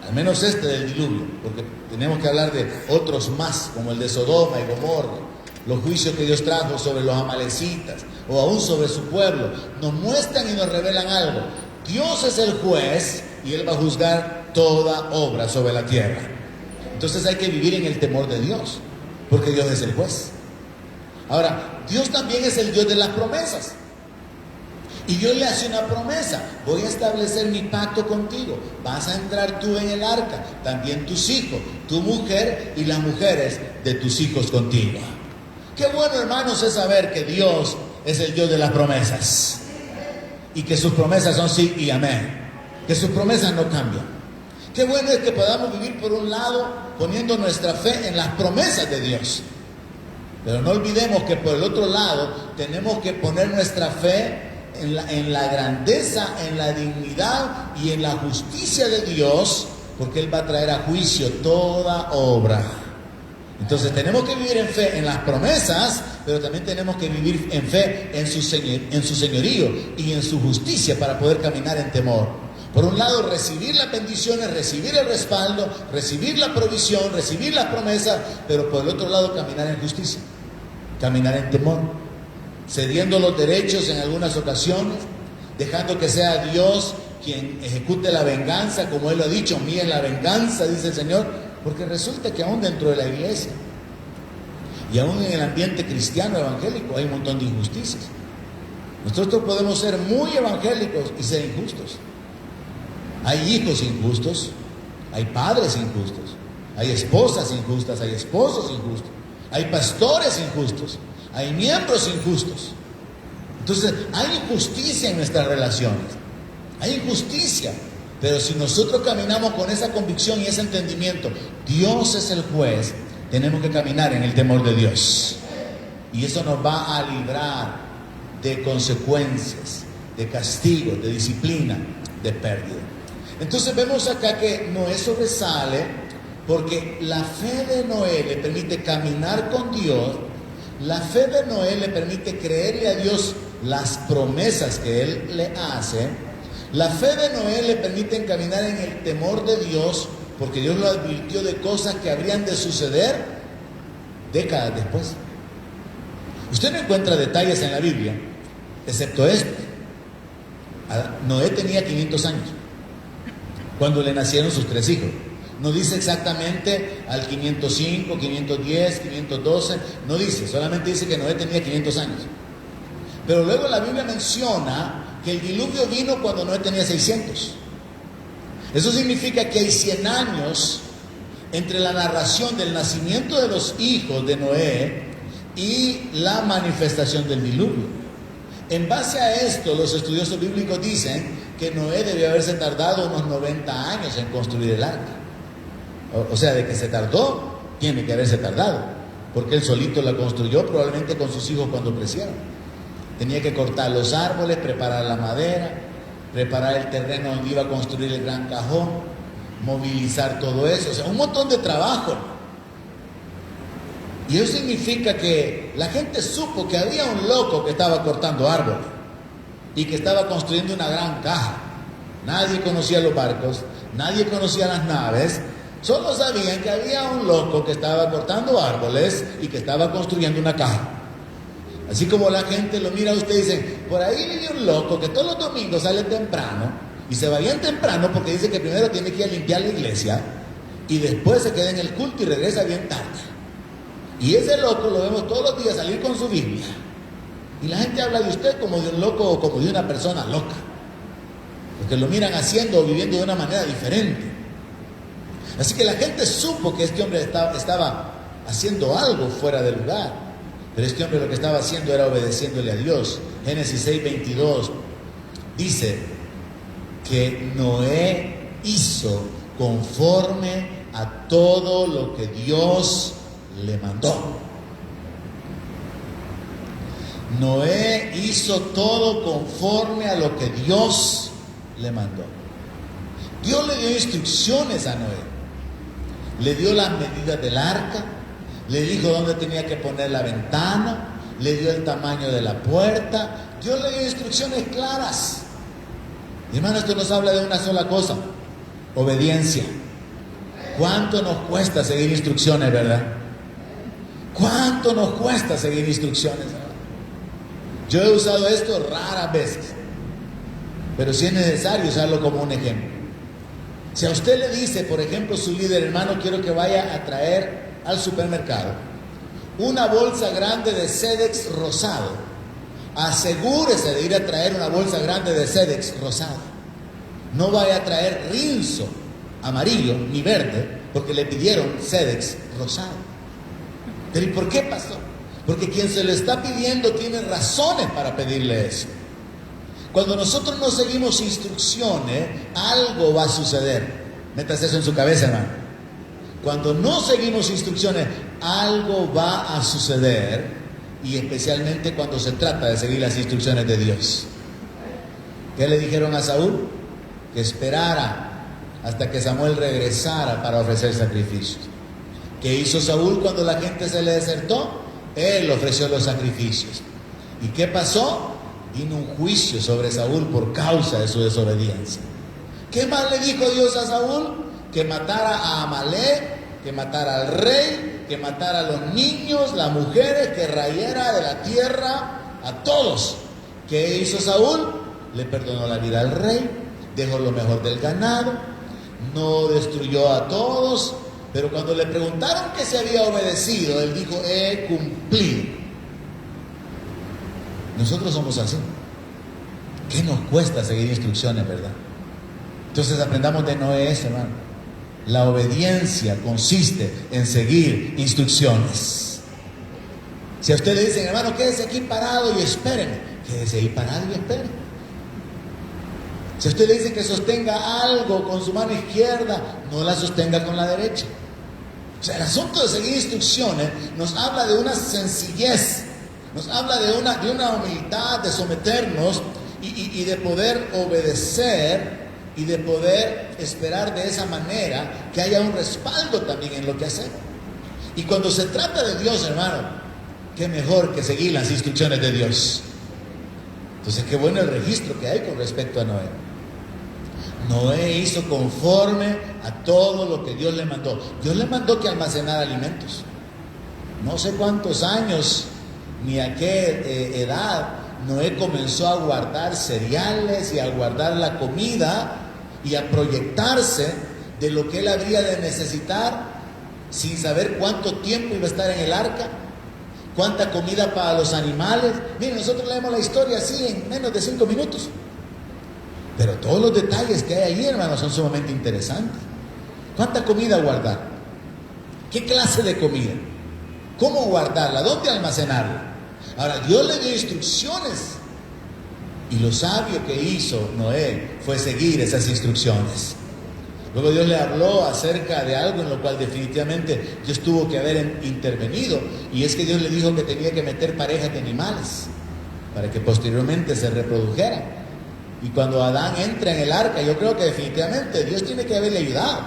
al menos este del diluvio, porque tenemos que hablar de otros más, como el de Sodoma y Gomorra, los juicios que Dios trajo sobre los amalecitas o aún sobre su pueblo, nos muestran y nos revelan algo. Dios es el juez y Él va a juzgar toda obra sobre la tierra. Entonces hay que vivir en el temor de Dios, porque Dios es el juez. Ahora, Dios también es el Dios de las promesas. Y Dios le hace una promesa: voy a establecer mi pacto contigo, vas a entrar tú en el arca, también tus hijos, tu mujer y las mujeres de tus hijos contigo. Qué bueno, hermanos, es saber que Dios es el Dios de las promesas y que sus promesas son sí y amén, que sus promesas no cambian. Qué bueno es que podamos vivir, por un lado, poniendo nuestra fe en las promesas de Dios, pero no olvidemos que por el otro lado tenemos que poner nuestra fe en la grandeza, en la dignidad y en la justicia de Dios, porque Él va a traer a juicio toda obra. Entonces tenemos que vivir en fe en las promesas, pero también tenemos que vivir en fe en su señorío y en su justicia, para poder caminar en temor. Por un lado, recibir las bendiciones, recibir el respaldo, recibir la provisión, recibir las promesas, pero por el otro lado, caminar en justicia, caminar en temor, cediendo los derechos en algunas ocasiones, dejando que sea Dios quien ejecute la venganza, como Él lo ha dicho: mía es la venganza, dice el Señor. Porque resulta que aún dentro de la iglesia y aún en el ambiente cristiano evangélico hay un montón de injusticias. Nosotros podemos ser muy evangélicos y ser injustos. Hay hijos injustos, hay padres injustos, hay esposas injustas, hay esposos injustos, hay pastores injustos, hay miembros injustos. Entonces hay injusticia en nuestras relaciones, hay injusticia. Pero si nosotros caminamos con esa convicción y ese entendimiento, Dios es el juez, tenemos que caminar en el temor de Dios. Y eso nos va a librar de consecuencias, de castigos, de disciplina, de pérdida. Entonces vemos acá que Noé sobresale porque la fe de Noé le permite caminar con Dios. La fe de Noé le permite creerle a Dios las promesas que Él le hace. La fe de Noé le permite caminar en el temor de Dios, porque Dios lo advirtió de cosas que habrían de suceder décadas después. Usted no encuentra detalles en la Biblia, excepto esto. Noé tenía 500 años cuando le nacieron sus 3 hijos. No dice exactamente al 505, 510, 512, no dice, solamente dice que Noé tenía 500 años. Pero luego la Biblia menciona que el diluvio vino cuando Noé tenía 600. Eso significa que hay 100 años entre la narración del nacimiento de los hijos de Noé y la manifestación del diluvio. En base a esto, los estudiosos bíblicos dicen que Noé debió haberse tardado unos 90 años en construir el arca. O sea, de que se tardó, tiene que haberse tardado, porque él solito la construyó, probablemente con sus hijos cuando crecieron. Tenía que cortar los árboles, preparar la madera, preparar el terreno donde iba a construir el gran cajón, movilizar todo eso. O sea, un montón de trabajo. Y eso significa que la gente supo que había un loco que estaba cortando árboles y que estaba construyendo una gran caja. Nadie conocía los barcos, nadie conocía las naves, solo sabían que había un loco que estaba cortando árboles y que estaba construyendo una caja. Así como la gente lo mira a usted y dice: por ahí vive un loco que todos los domingos sale temprano y se va bien temprano porque dice que primero tiene que ir a limpiar la iglesia y después se queda en el culto y regresa bien tarde. Y ese loco lo vemos todos los días salir con su Biblia. Y la gente habla de usted como de un loco o como de una persona loca, porque lo miran haciendo o viviendo de una manera diferente. Así que la gente supo que este hombre estaba haciendo algo fuera del lugar. Pero este hombre lo que estaba haciendo era obedeciéndole a Dios. Génesis 6:22 dice que Noé hizo conforme a todo lo que Dios le mandó. Noé hizo todo conforme a lo que Dios le mandó. Dios le dio instrucciones a Noé. Le dio las medidas del arca. Le dijo dónde tenía que poner la ventana, le dio el tamaño de la puerta. Dios le dio instrucciones claras. Y hermano, esto nos habla de una sola cosa: obediencia. ¿Cuánto nos cuesta seguir instrucciones, verdad? ¿Cuánto nos cuesta seguir instrucciones? Yo he usado esto raras veces, pero sí es necesario usarlo como un ejemplo. Si a usted le dice, por ejemplo, su líder, hermano, quiero que vaya a traer al supermercado una bolsa grande de Sedex rosado, asegúrese de ir a traer una bolsa grande de Sedex rosado. No vaya a traer Rinso amarillo ni verde, porque le pidieron Sedex rosado. Pero ¿y por qué, pastor? Porque quien se lo está pidiendo tiene razones para pedirle eso. Cuando nosotros no seguimos instrucciones, algo va a suceder. Métase eso en su cabeza, hermano. Cuando no seguimos instrucciones, algo va a suceder, y especialmente cuando se trata de seguir las instrucciones de Dios. ¿Qué le dijeron a Saúl? Que esperara hasta que Samuel regresara para ofrecer sacrificios. ¿Qué hizo Saúl cuando la gente se le desertó? Él ofreció los sacrificios. ¿Y qué pasó? Vino un juicio sobre Saúl por causa de su desobediencia. ¿Qué más le dijo Dios a Saúl? Que matara a Amalek, que matara al rey, que matara a los niños, las mujeres, que rayara de la tierra a todos. ¿Qué hizo Saúl? Le perdonó la vida al rey, dejó lo mejor del ganado, no destruyó a todos, pero cuando le preguntaron que se había obedecido, él dijo, he cumplido. Nosotros somos así. ¿Qué nos cuesta seguir instrucciones, verdad? Entonces aprendamos de Noé eso, hermano. La obediencia consiste en seguir instrucciones. Si a usted le dicen, hermano, quédese aquí parado y espéreme, quédese ahí parado y espere. Si a usted le dicen que sostenga algo con su mano izquierda, no la sostenga con la derecha. O sea, el asunto de seguir instrucciones nos habla de una sencillez, nos habla de una humildad, de someternos y de poder obedecer y de poder esperar de esa manera que haya un respaldo también en lo que hacemos. Y cuando se trata de Dios, hermano, qué mejor que seguir las instrucciones de Dios. Entonces, qué bueno el registro que hay con respecto a Noé. Noé hizo conforme a todo lo que Dios le mandó. Dios le mandó que almacenara alimentos. No sé cuántos años ni a qué edad Noé comenzó a guardar cereales y a guardar la comida y a proyectarse de lo que él habría de necesitar, sin saber cuánto tiempo iba a estar en el arca, cuánta comida para los animales. Miren, nosotros leemos la historia así en menos de 5 minutos, pero todos los detalles que hay ahí, hermanos, son sumamente interesantes. ¿Cuánta comida guardar? ¿Qué clase de comida? ¿Cómo guardarla? ¿Dónde almacenarla? Ahora, Dios le dio instrucciones, y lo sabio que hizo Noé fue seguir esas instrucciones. Luego Dios le habló acerca de algo en lo cual definitivamente Dios tuvo que haber intervenido, y es que Dios le dijo que tenía que meter parejas de animales para que posteriormente se reprodujeran. Y cuando Adán entra en el arca, yo creo que definitivamente Dios tiene que haberle ayudado,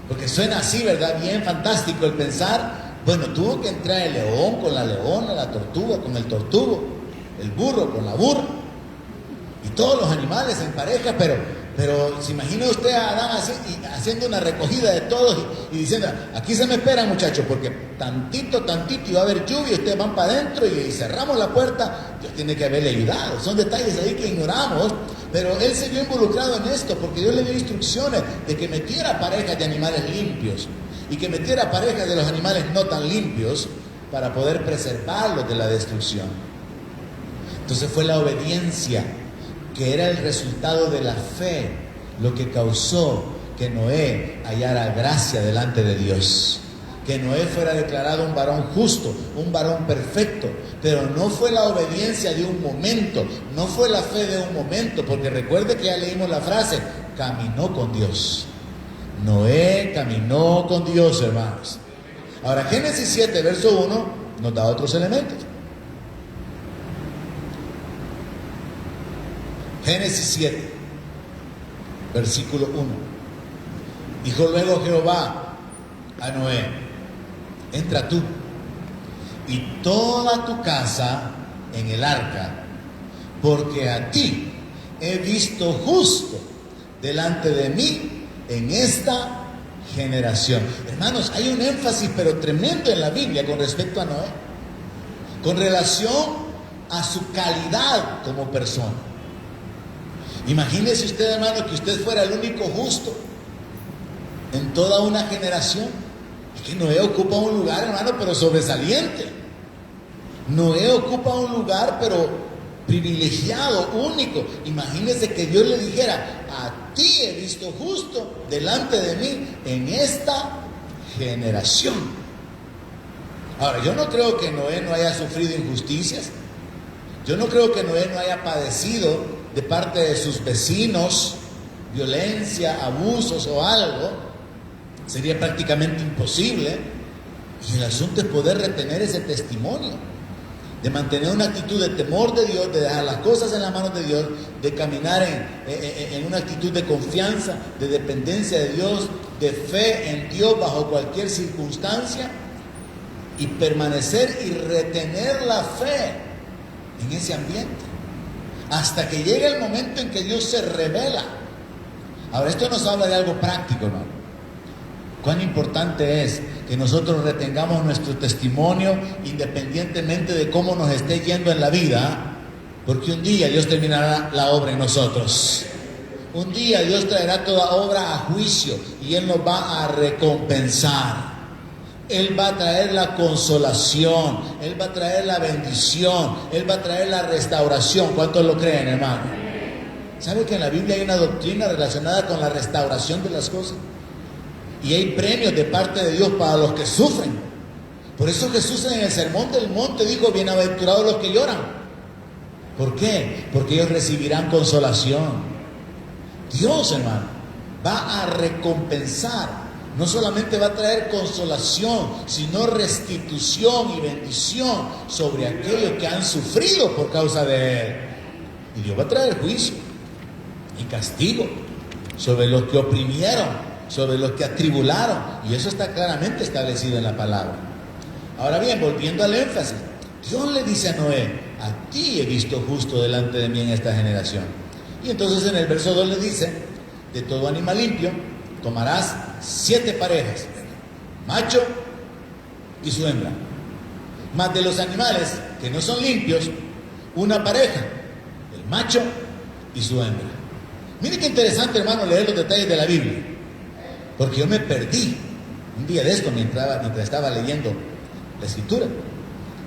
porque suena así, ¿verdad? Bien fantástico el pensar. Bueno, tuvo que entrar el león con la leona, la tortuga con el tortugo, el burro con la burra, y todos los animales en pareja, pero ¿se imagina usted a Adán haciendo una recogida de todos y diciendo, aquí se me esperan, muchachos, porque tantito y va a haber lluvia, ustedes van para adentro y cerramos la puerta? Dios tiene que haberle ayudado. Son detalles ahí que ignoramos, pero él se vio involucrado en esto porque Dios le dio instrucciones de que metiera parejas de animales limpios y que metiera parejas de los animales no tan limpios para poder preservarlos de la destrucción. Entonces fue la obediencia, que era el resultado de la fe, lo que causó que Noé hallara gracia delante de Dios, que Noé fuera declarado un varón justo, un varón perfecto. Pero no fue la obediencia de un momento, no fue la fe de un momento, porque recuerde que ya leímos la frase, caminó con Dios. Noé caminó con Dios, hermanos. Ahora, Génesis 7, verso 1, nos da otros elementos. Génesis 7, versículo 1. Dijo luego Jehová a Noé, entra tú y toda tu casa en el arca, porque a ti he visto justo delante de mí en esta generación. Hermanos, hay un énfasis pero tremendo en la Biblia con respecto a Noé, con relación a su calidad como persona. Imagínese usted, hermano, que usted fuera el único justo en toda una generación. Es que Noé ocupa un lugar, hermano, pero sobresaliente. Noé ocupa un lugar, pero privilegiado, único. Imagínese que Dios le dijera: a ti he visto justo delante de mí en esta generación. Ahora, yo no creo que Noé no haya sufrido injusticias. Yo no creo que Noé no haya padecido de parte de sus vecinos violencia, abusos o algo. Sería prácticamente imposible. Y el asunto es poder retener ese testimonio, de mantener una actitud de temor de Dios, de dejar las cosas en las manos de Dios, de caminar en una actitud de confianza, de dependencia de Dios, de fe en Dios bajo cualquier circunstancia, y permanecer y retener la fe en ese ambiente hasta que llegue el momento en que Dios se revela. Ahora, esto nos habla de algo práctico, hermano. Cuán importante es que nosotros retengamos nuestro testimonio independientemente de cómo nos esté yendo en la vida, porque un día Dios terminará la obra en nosotros. Un día Dios traerá toda obra a juicio y Él nos va a recompensar. Él va a traer la consolación, Él va a traer la bendición, Él va a traer la restauración. ¿Cuántos lo creen, hermano? ¿Sabe que en la Biblia hay una doctrina relacionada con la restauración de las cosas? Y hay premios de parte de Dios para los que sufren. Por eso Jesús en el Sermón del Monte dijo: bienaventurados los que lloran. ¿Por qué? Porque ellos recibirán consolación. Dios, hermano, va a recompensar. No solamente va a traer consolación, sino restitución y bendición sobre aquellos que han sufrido por causa de Él. Y Dios va a traer juicio y castigo sobre los que oprimieron, sobre los que atribularon. Y eso está claramente establecido en la palabra. Ahora bien, volviendo al énfasis, Dios le dice a Noé: a ti he visto justo delante de mí en esta generación. Y entonces en el verso 2 le dice: de todo animal limpio tomarás 7 parejas, macho y su hembra. Mas de los animales que no son limpios, una pareja, el macho y su hembra. Mire qué interesante, hermano, leer los detalles de la Biblia. Porque yo me perdí un día de esto mientras estaba leyendo la escritura.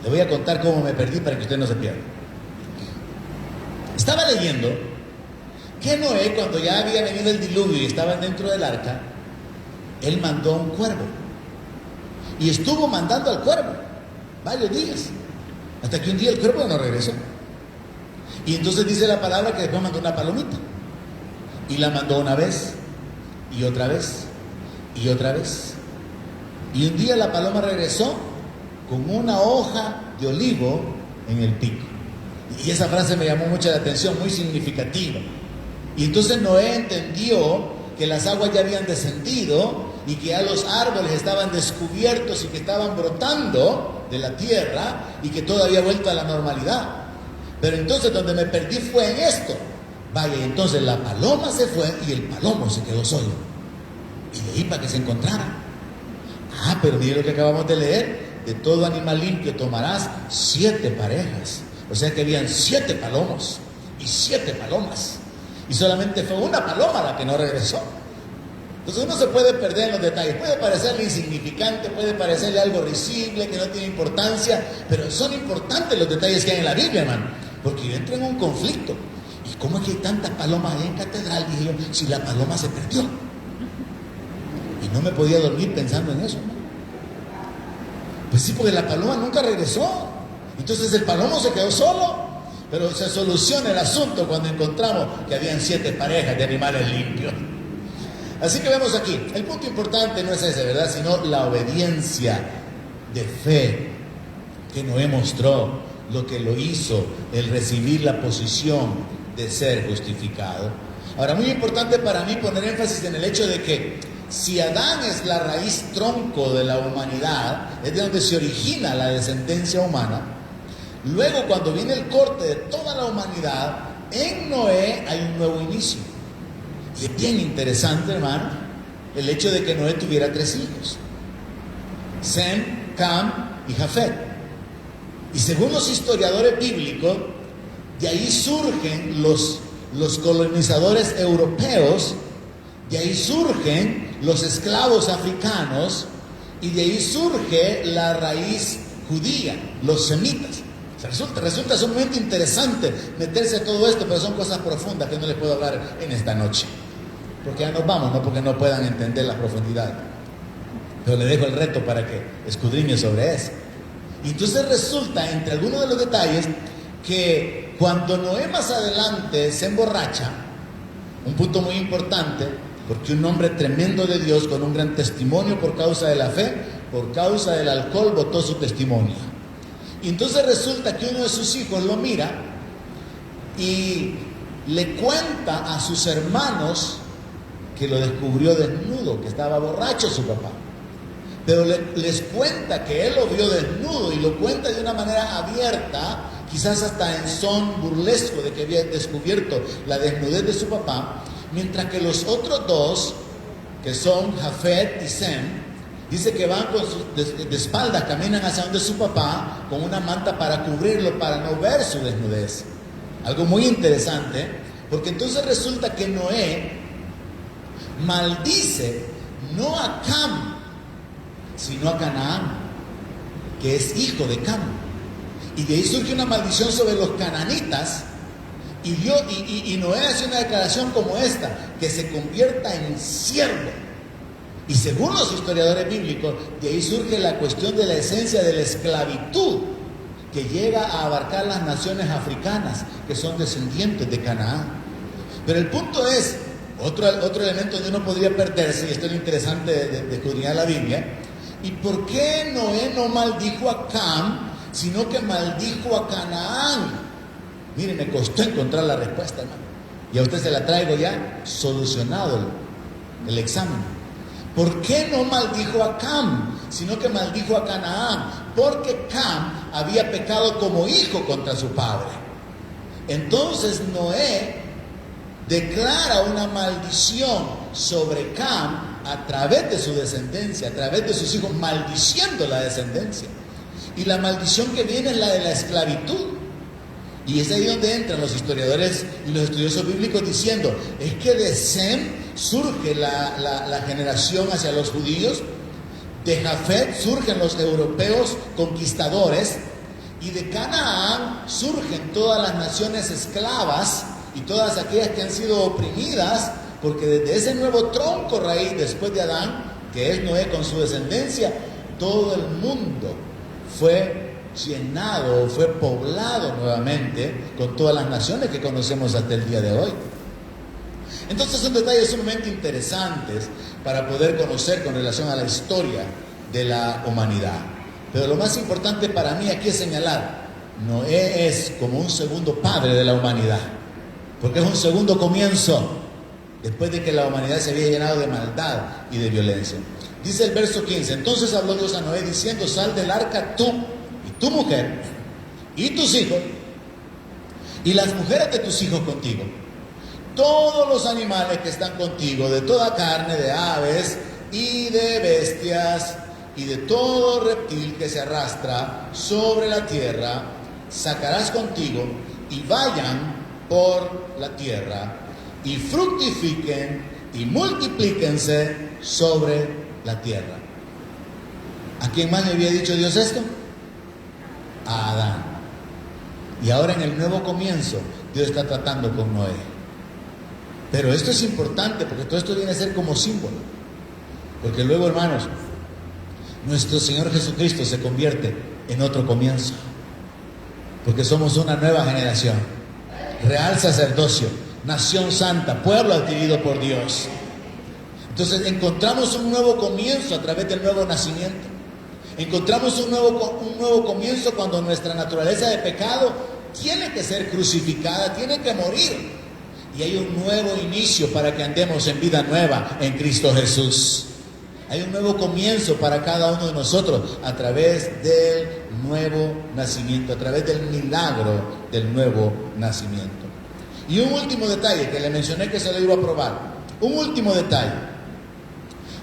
Le voy a contar cómo me perdí para que usted no se pierda. Estaba leyendo que Noé, cuando ya había venido el diluvio y estaban dentro del arca, él mandó un cuervo. Y estuvo mandando al cuervo varios días, hasta que un día el cuervo no regresó. Y entonces dice la palabra que después mandó una palomita. Y la mandó una vez, y otra vez, y otra vez. Y un día la paloma regresó con una hoja de olivo en el pico. Y esa frase me llamó mucho la atención, muy significativa. Y entonces Noé entendió que las aguas ya habían descendido y que ya los árboles estaban descubiertos y que estaban brotando de la tierra y que todo había vuelto a la normalidad. Pero entonces donde me perdí fue en esto. Vaya, entonces la paloma se fue y el palomo se quedó solo. Y de ahí para que se encontraran. Ah, pero mire lo que acabamos de leer: de todo animal limpio tomarás 7 parejas. O sea que habían 7 palomos y 7 palomas. Y solamente fue una paloma la que no regresó. Entonces uno se puede perder en los detalles. Puede parecerle insignificante, puede parecerle algo risible, que no tiene importancia, pero son importantes los detalles que hay en la Biblia, hermano. Porque yo entro en un conflicto. ¿Y cómo es que hay tantas palomas ahí en catedral? Dije yo, si la paloma se perdió. Y no me podía dormir pensando en eso, hermano. Pues sí, porque la paloma nunca regresó. Entonces el palomo se quedó solo. Pero se soluciona el asunto cuando encontramos que habían 7 parejas de animales limpios. Así que vemos aquí, el punto importante no es ese, ¿verdad? Sino la obediencia de fe que Noé mostró, lo que lo hizo, el recibir la posición de ser justificado. Ahora, muy importante para mí poner énfasis en el hecho de que si Adán es la raíz tronco de la humanidad, es de donde se origina la descendencia humana. Luego, cuando viene el corte de toda la humanidad, en Noé hay un nuevo inicio. Y es bien interesante, hermano, el hecho de que Noé tuviera 3 hijos: Sem, Cam y Jafet. Y según los historiadores bíblicos, de ahí surgen los colonizadores europeos, de ahí surgen los esclavos africanos y de ahí surge la raíz judía, los semitas. O sea, resulta sumamente interesante meterse a todo esto, pero son cosas profundas que no les puedo hablar en esta noche. Porque ya nos vamos, no porque no puedan entender la profundidad. Pero le dejo el reto para que escudriñe sobre eso. Y entonces resulta, entre algunos de los detalles, que cuando Noé más adelante se emborracha, un punto muy importante, porque un hombre tremendo de Dios con un gran testimonio por causa de la fe, por causa del alcohol botó su testimonio. Y entonces resulta que uno de sus hijos lo mira y le cuenta a sus hermanos que lo descubrió desnudo, que estaba borracho su papá. Pero les cuenta que él lo vio desnudo y lo cuenta de una manera abierta, quizás hasta en son burlesco de que había descubierto la desnudez de su papá, mientras que los otros dos, que son Jafet y Sem, dice que van con de espaldas, caminan hacia donde su papá con una manta para cubrirlo, para no ver su desnudez. Algo muy interesante, porque entonces resulta que Noé maldice no a Cam, sino a Canaán, que es hijo de Cam. Y de ahí surge una maldición sobre los cananitas. Y Noé hace una declaración como esta, que se convierta en siervo. Y según los historiadores bíblicos, de ahí surge la cuestión de la esencia de la esclavitud, que llega a abarcar las naciones africanas, que son descendientes de Canaán. Pero el punto es, otro elemento donde uno podría perderse, y esto es lo interesante de escudriñar la Biblia, ¿y por qué Noé no maldijo a Cam, sino que maldijo a Canaán? Miren, me costó encontrar la respuesta, hermano. Y a usted se la traigo ya solucionado el examen. ¿Por qué no maldijo a Cam, sino que maldijo a Canaán? Porque Cam había pecado como hijo contra su padre. Entonces Noé declara una maldición sobre Cam a través de su descendencia, a través de sus hijos, maldiciendo la descendencia. Y la maldición que viene es la de la esclavitud. Y es ahí donde entran los historiadores y los estudiosos bíblicos diciendo, es que de Sem surge la generación hacia los judíos, de Jafet surgen los europeos conquistadores, y de Canaán surgen todas las naciones esclavas y todas aquellas que han sido oprimidas, porque desde ese nuevo tronco raíz después de Adán, que es Noé con su descendencia, todo el mundo fue llenado, fue poblado nuevamente con todas las naciones que conocemos hasta el día de hoy. Entonces son detalles sumamente interesantes para poder conocer con relación a la historia de la humanidad. Pero lo más importante para mí aquí es señalar, Noé es como un segundo padre de la humanidad, porque es un segundo comienzo después de que la humanidad se había llenado de maldad y de violencia. Dice el verso 15, entonces habló Dios a Noé diciendo, sal del arca tú, tu mujer y tus hijos y las mujeres de tus hijos contigo, todos los animales que están contigo, de toda carne, de aves y de bestias y de todo reptil que se arrastra sobre la tierra, sacarás contigo y vayan por la tierra y fructifiquen y multiplíquense sobre la tierra. ¿A quién más le había dicho Dios esto? A Adán. Y ahora en el nuevo comienzo Dios está tratando con Noé. Pero esto es importante porque todo esto viene a ser como símbolo, porque luego, hermanos, nuestro Señor Jesucristo se convierte en otro comienzo, porque somos una nueva generación, real sacerdocio, nación santa, pueblo adquirido por Dios. Entonces encontramos un nuevo comienzo a través del nuevo nacimiento. Encontramos un nuevo comienzo cuando nuestra naturaleza de pecado tiene que ser crucificada, tiene que morir. Y hay un nuevo inicio para que andemos en vida nueva en Cristo Jesús. Hay un nuevo comienzo para cada uno de nosotros a través del nuevo nacimiento, a través del milagro del nuevo nacimiento. Y un último detalle que le mencioné que se lo iba a probar. Un último detalle.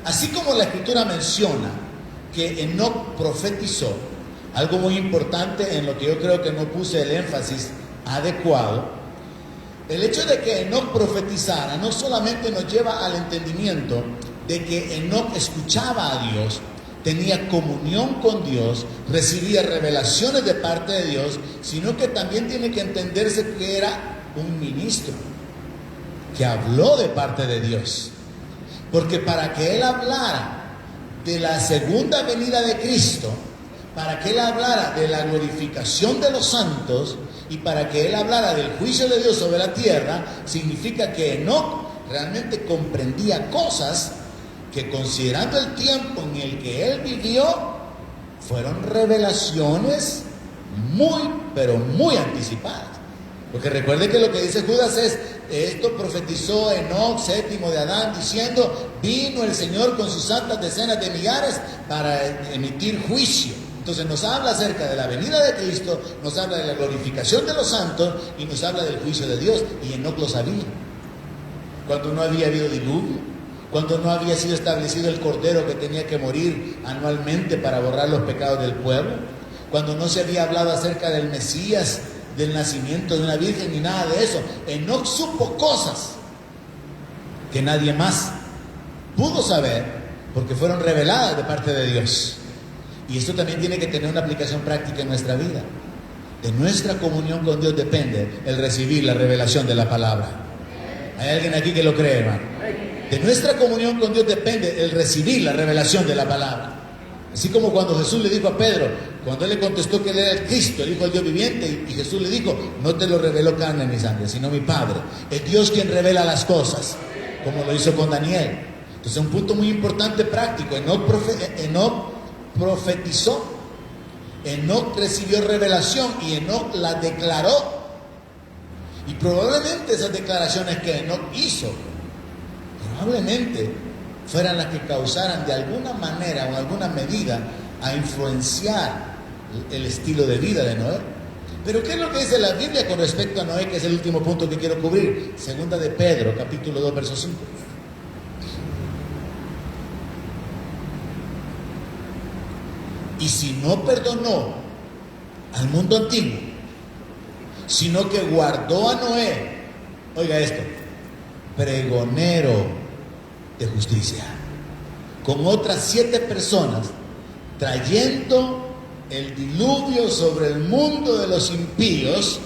Así como la Escritura menciona que Enoc profetizó, algo muy importante en lo que yo creo que no puse el énfasis adecuado, el hecho de que Enoc profetizara no solamente nos lleva al entendimiento de que Enoc escuchaba a Dios, tenía comunión con Dios, recibía revelaciones de parte de Dios, sino que también tiene que entenderse que era un ministro que habló de parte de Dios. Porque para que él hablara de la segunda venida de Cristo, para que él hablara de la glorificación de los santos y para que él hablara del juicio de Dios sobre la tierra, significa que Enoc realmente comprendía cosas que, considerando el tiempo en el que él vivió, fueron revelaciones muy, pero muy anticipadas. Porque recuerde que lo que dice Judas es: esto profetizó Enoc, séptimo de Adán, diciendo: vino el Señor con sus santas decenas de millares para emitir juicio. Entonces nos habla acerca de la venida de Cristo, nos habla de la glorificación de los santos y nos habla del juicio de Dios. Y Enoc lo sabía. Cuando no había habido diluvio, cuando no había sido establecido el cordero que tenía que morir anualmente para borrar los pecados del pueblo, cuando no se había hablado acerca del Mesías, del nacimiento de una virgen ni nada de eso, Enoc supo cosas que nadie más pudo saber porque fueron reveladas de parte de Dios. Y esto también tiene que tener una aplicación práctica en nuestra vida. De nuestra comunión con Dios depende el recibir la revelación de la palabra. ¿Hay alguien aquí que lo cree, hermano? De nuestra comunión con Dios depende el recibir la revelación de la palabra. Así como cuando Jesús le dijo a Pedro, cuando él le contestó que él era el Cristo, el Hijo del Dios viviente, y Jesús le dijo: no te lo reveló carne ni sangre, sino mi Padre. Es Dios quien revela las cosas, como lo hizo con Daniel. Entonces, un punto muy importante práctico: Enoc profetizó, Enoc recibió revelación y Enoc la declaró. Y probablemente esas declaraciones que Enoc hizo, probablemente fueran las que causaran de alguna manera o en alguna medida a influenciar el estilo de vida de Noé. Pero ¿qué es lo que dice la Biblia con respecto a Noé? Que es el último punto que quiero cubrir. Segunda de Pedro, capítulo 2, verso 5. Y si no perdonó al mundo antiguo, sino que guardó a Noé, oiga esto, pregonero de justicia, con otras 7 personas, trayendo el diluvio sobre el mundo de los impíos,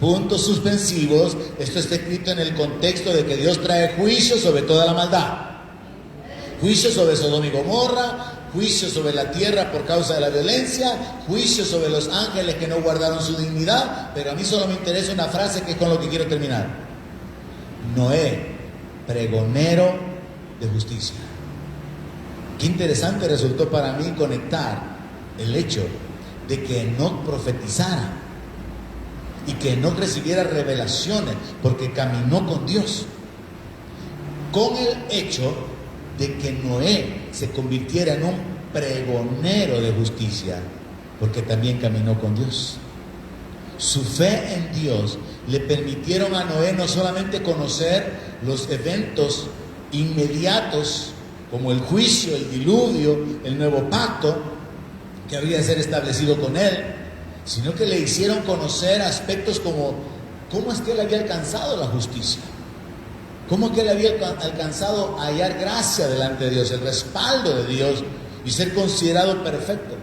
puntos suspensivos. Esto está escrito en el contexto de que Dios trae juicio sobre toda la maldad. Juicio sobre Sodoma y Gomorra, juicio sobre la tierra por causa de la violencia, juicio sobre los ángeles que no guardaron su dignidad. Pero a mí solo me interesa una frase que es con lo que quiero terminar: Noé, pregonero de justicia. Qué interesante resultó para mí conectar el hecho de que Enoc profetizara y que Enoc recibiera revelaciones porque caminó con Dios, con el hecho de que Noé se convirtiera en un pregonero de justicia porque también caminó con Dios. Su fe en Dios le permitieron a Noé no solamente conocer los eventos inmediatos como el juicio, el diluvio, el nuevo pacto que habría de ser establecido con él, sino que le hicieron conocer aspectos como cómo es que él había alcanzado la justicia, cómo es que él había alcanzado a hallar gracia delante de Dios, el respaldo de Dios y ser considerado perfecto.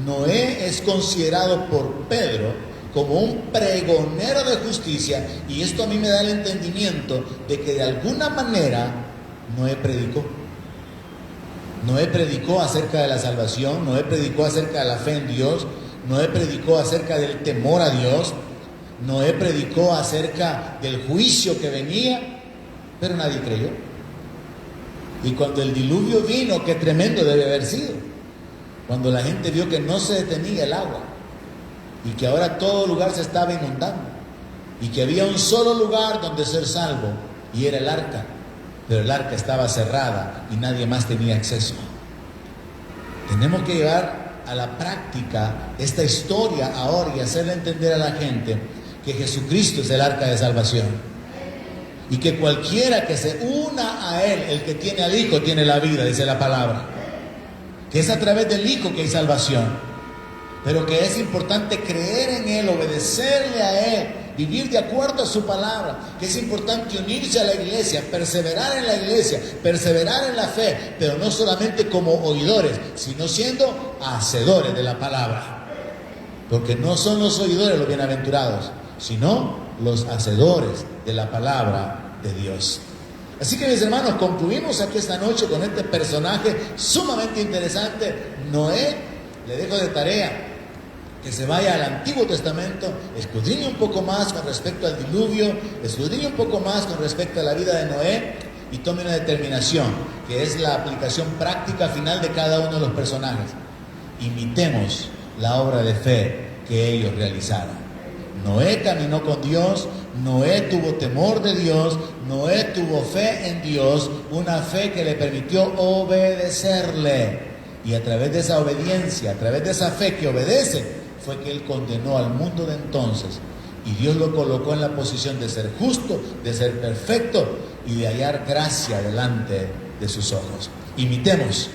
Noé es considerado por Pedro como un pregonero de justicia, y esto a mí me da el entendimiento de que de alguna manera Noé predicó. Noé predicó acerca de la salvación, Noé predicó acerca de la fe en Dios, Noé predicó acerca del temor a Dios, Noé predicó acerca del juicio que venía, pero nadie creyó. Y cuando el diluvio vino, qué tremendo debe haber sido, cuando la gente vio que no se detenía el agua y que ahora todo lugar se estaba inundando y que había un solo lugar donde ser salvo, y era el arca, pero el arca estaba cerrada y nadie más tenía acceso. Tenemos que llevar a la práctica esta historia ahora y hacerle entender a la gente que Jesucristo es el arca de salvación y que cualquiera que se una a Él, el que tiene al Hijo, tiene la vida, dice la palabra, que es a través del Hijo que hay salvación, pero que es importante creer en Él, obedecerle a Él vivir de acuerdo a su palabra, que es importante unirse a la iglesia, perseverar en la iglesia, perseverar en la fe, pero no solamente como oidores, sino siendo hacedores de la palabra. Porque no son los oidores los bienaventurados, sino los hacedores de la palabra de Dios. Así que mis hermanos, concluimos aquí esta noche con este personaje sumamente interesante, Noé. Le dejo de tarea que se vaya al Antiguo Testamento, escudriñe un poco más con respecto al diluvio, escudriñe un poco más con respecto a la vida de Noé y tome una determinación, que es la aplicación práctica final de cada uno de los personajes. Imitemos la obra de fe que ellos realizaron. Noé caminó con Dios, Noé tuvo temor de Dios, Noé tuvo fe en Dios, una fe que le permitió obedecerle. Y a través de esa obediencia, a través de esa fe que obedece, fue que él condenó al mundo de entonces. Y Dios lo colocó en la posición de ser justo, de ser perfecto y de hallar gracia delante de sus ojos. Imitemos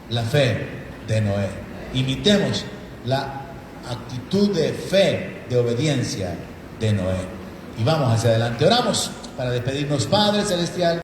la fe de Noé. Imitemos la actitud de fe, de obediencia de Noé. Y vamos hacia adelante. Oramos para despedirnos, Padre Celestial.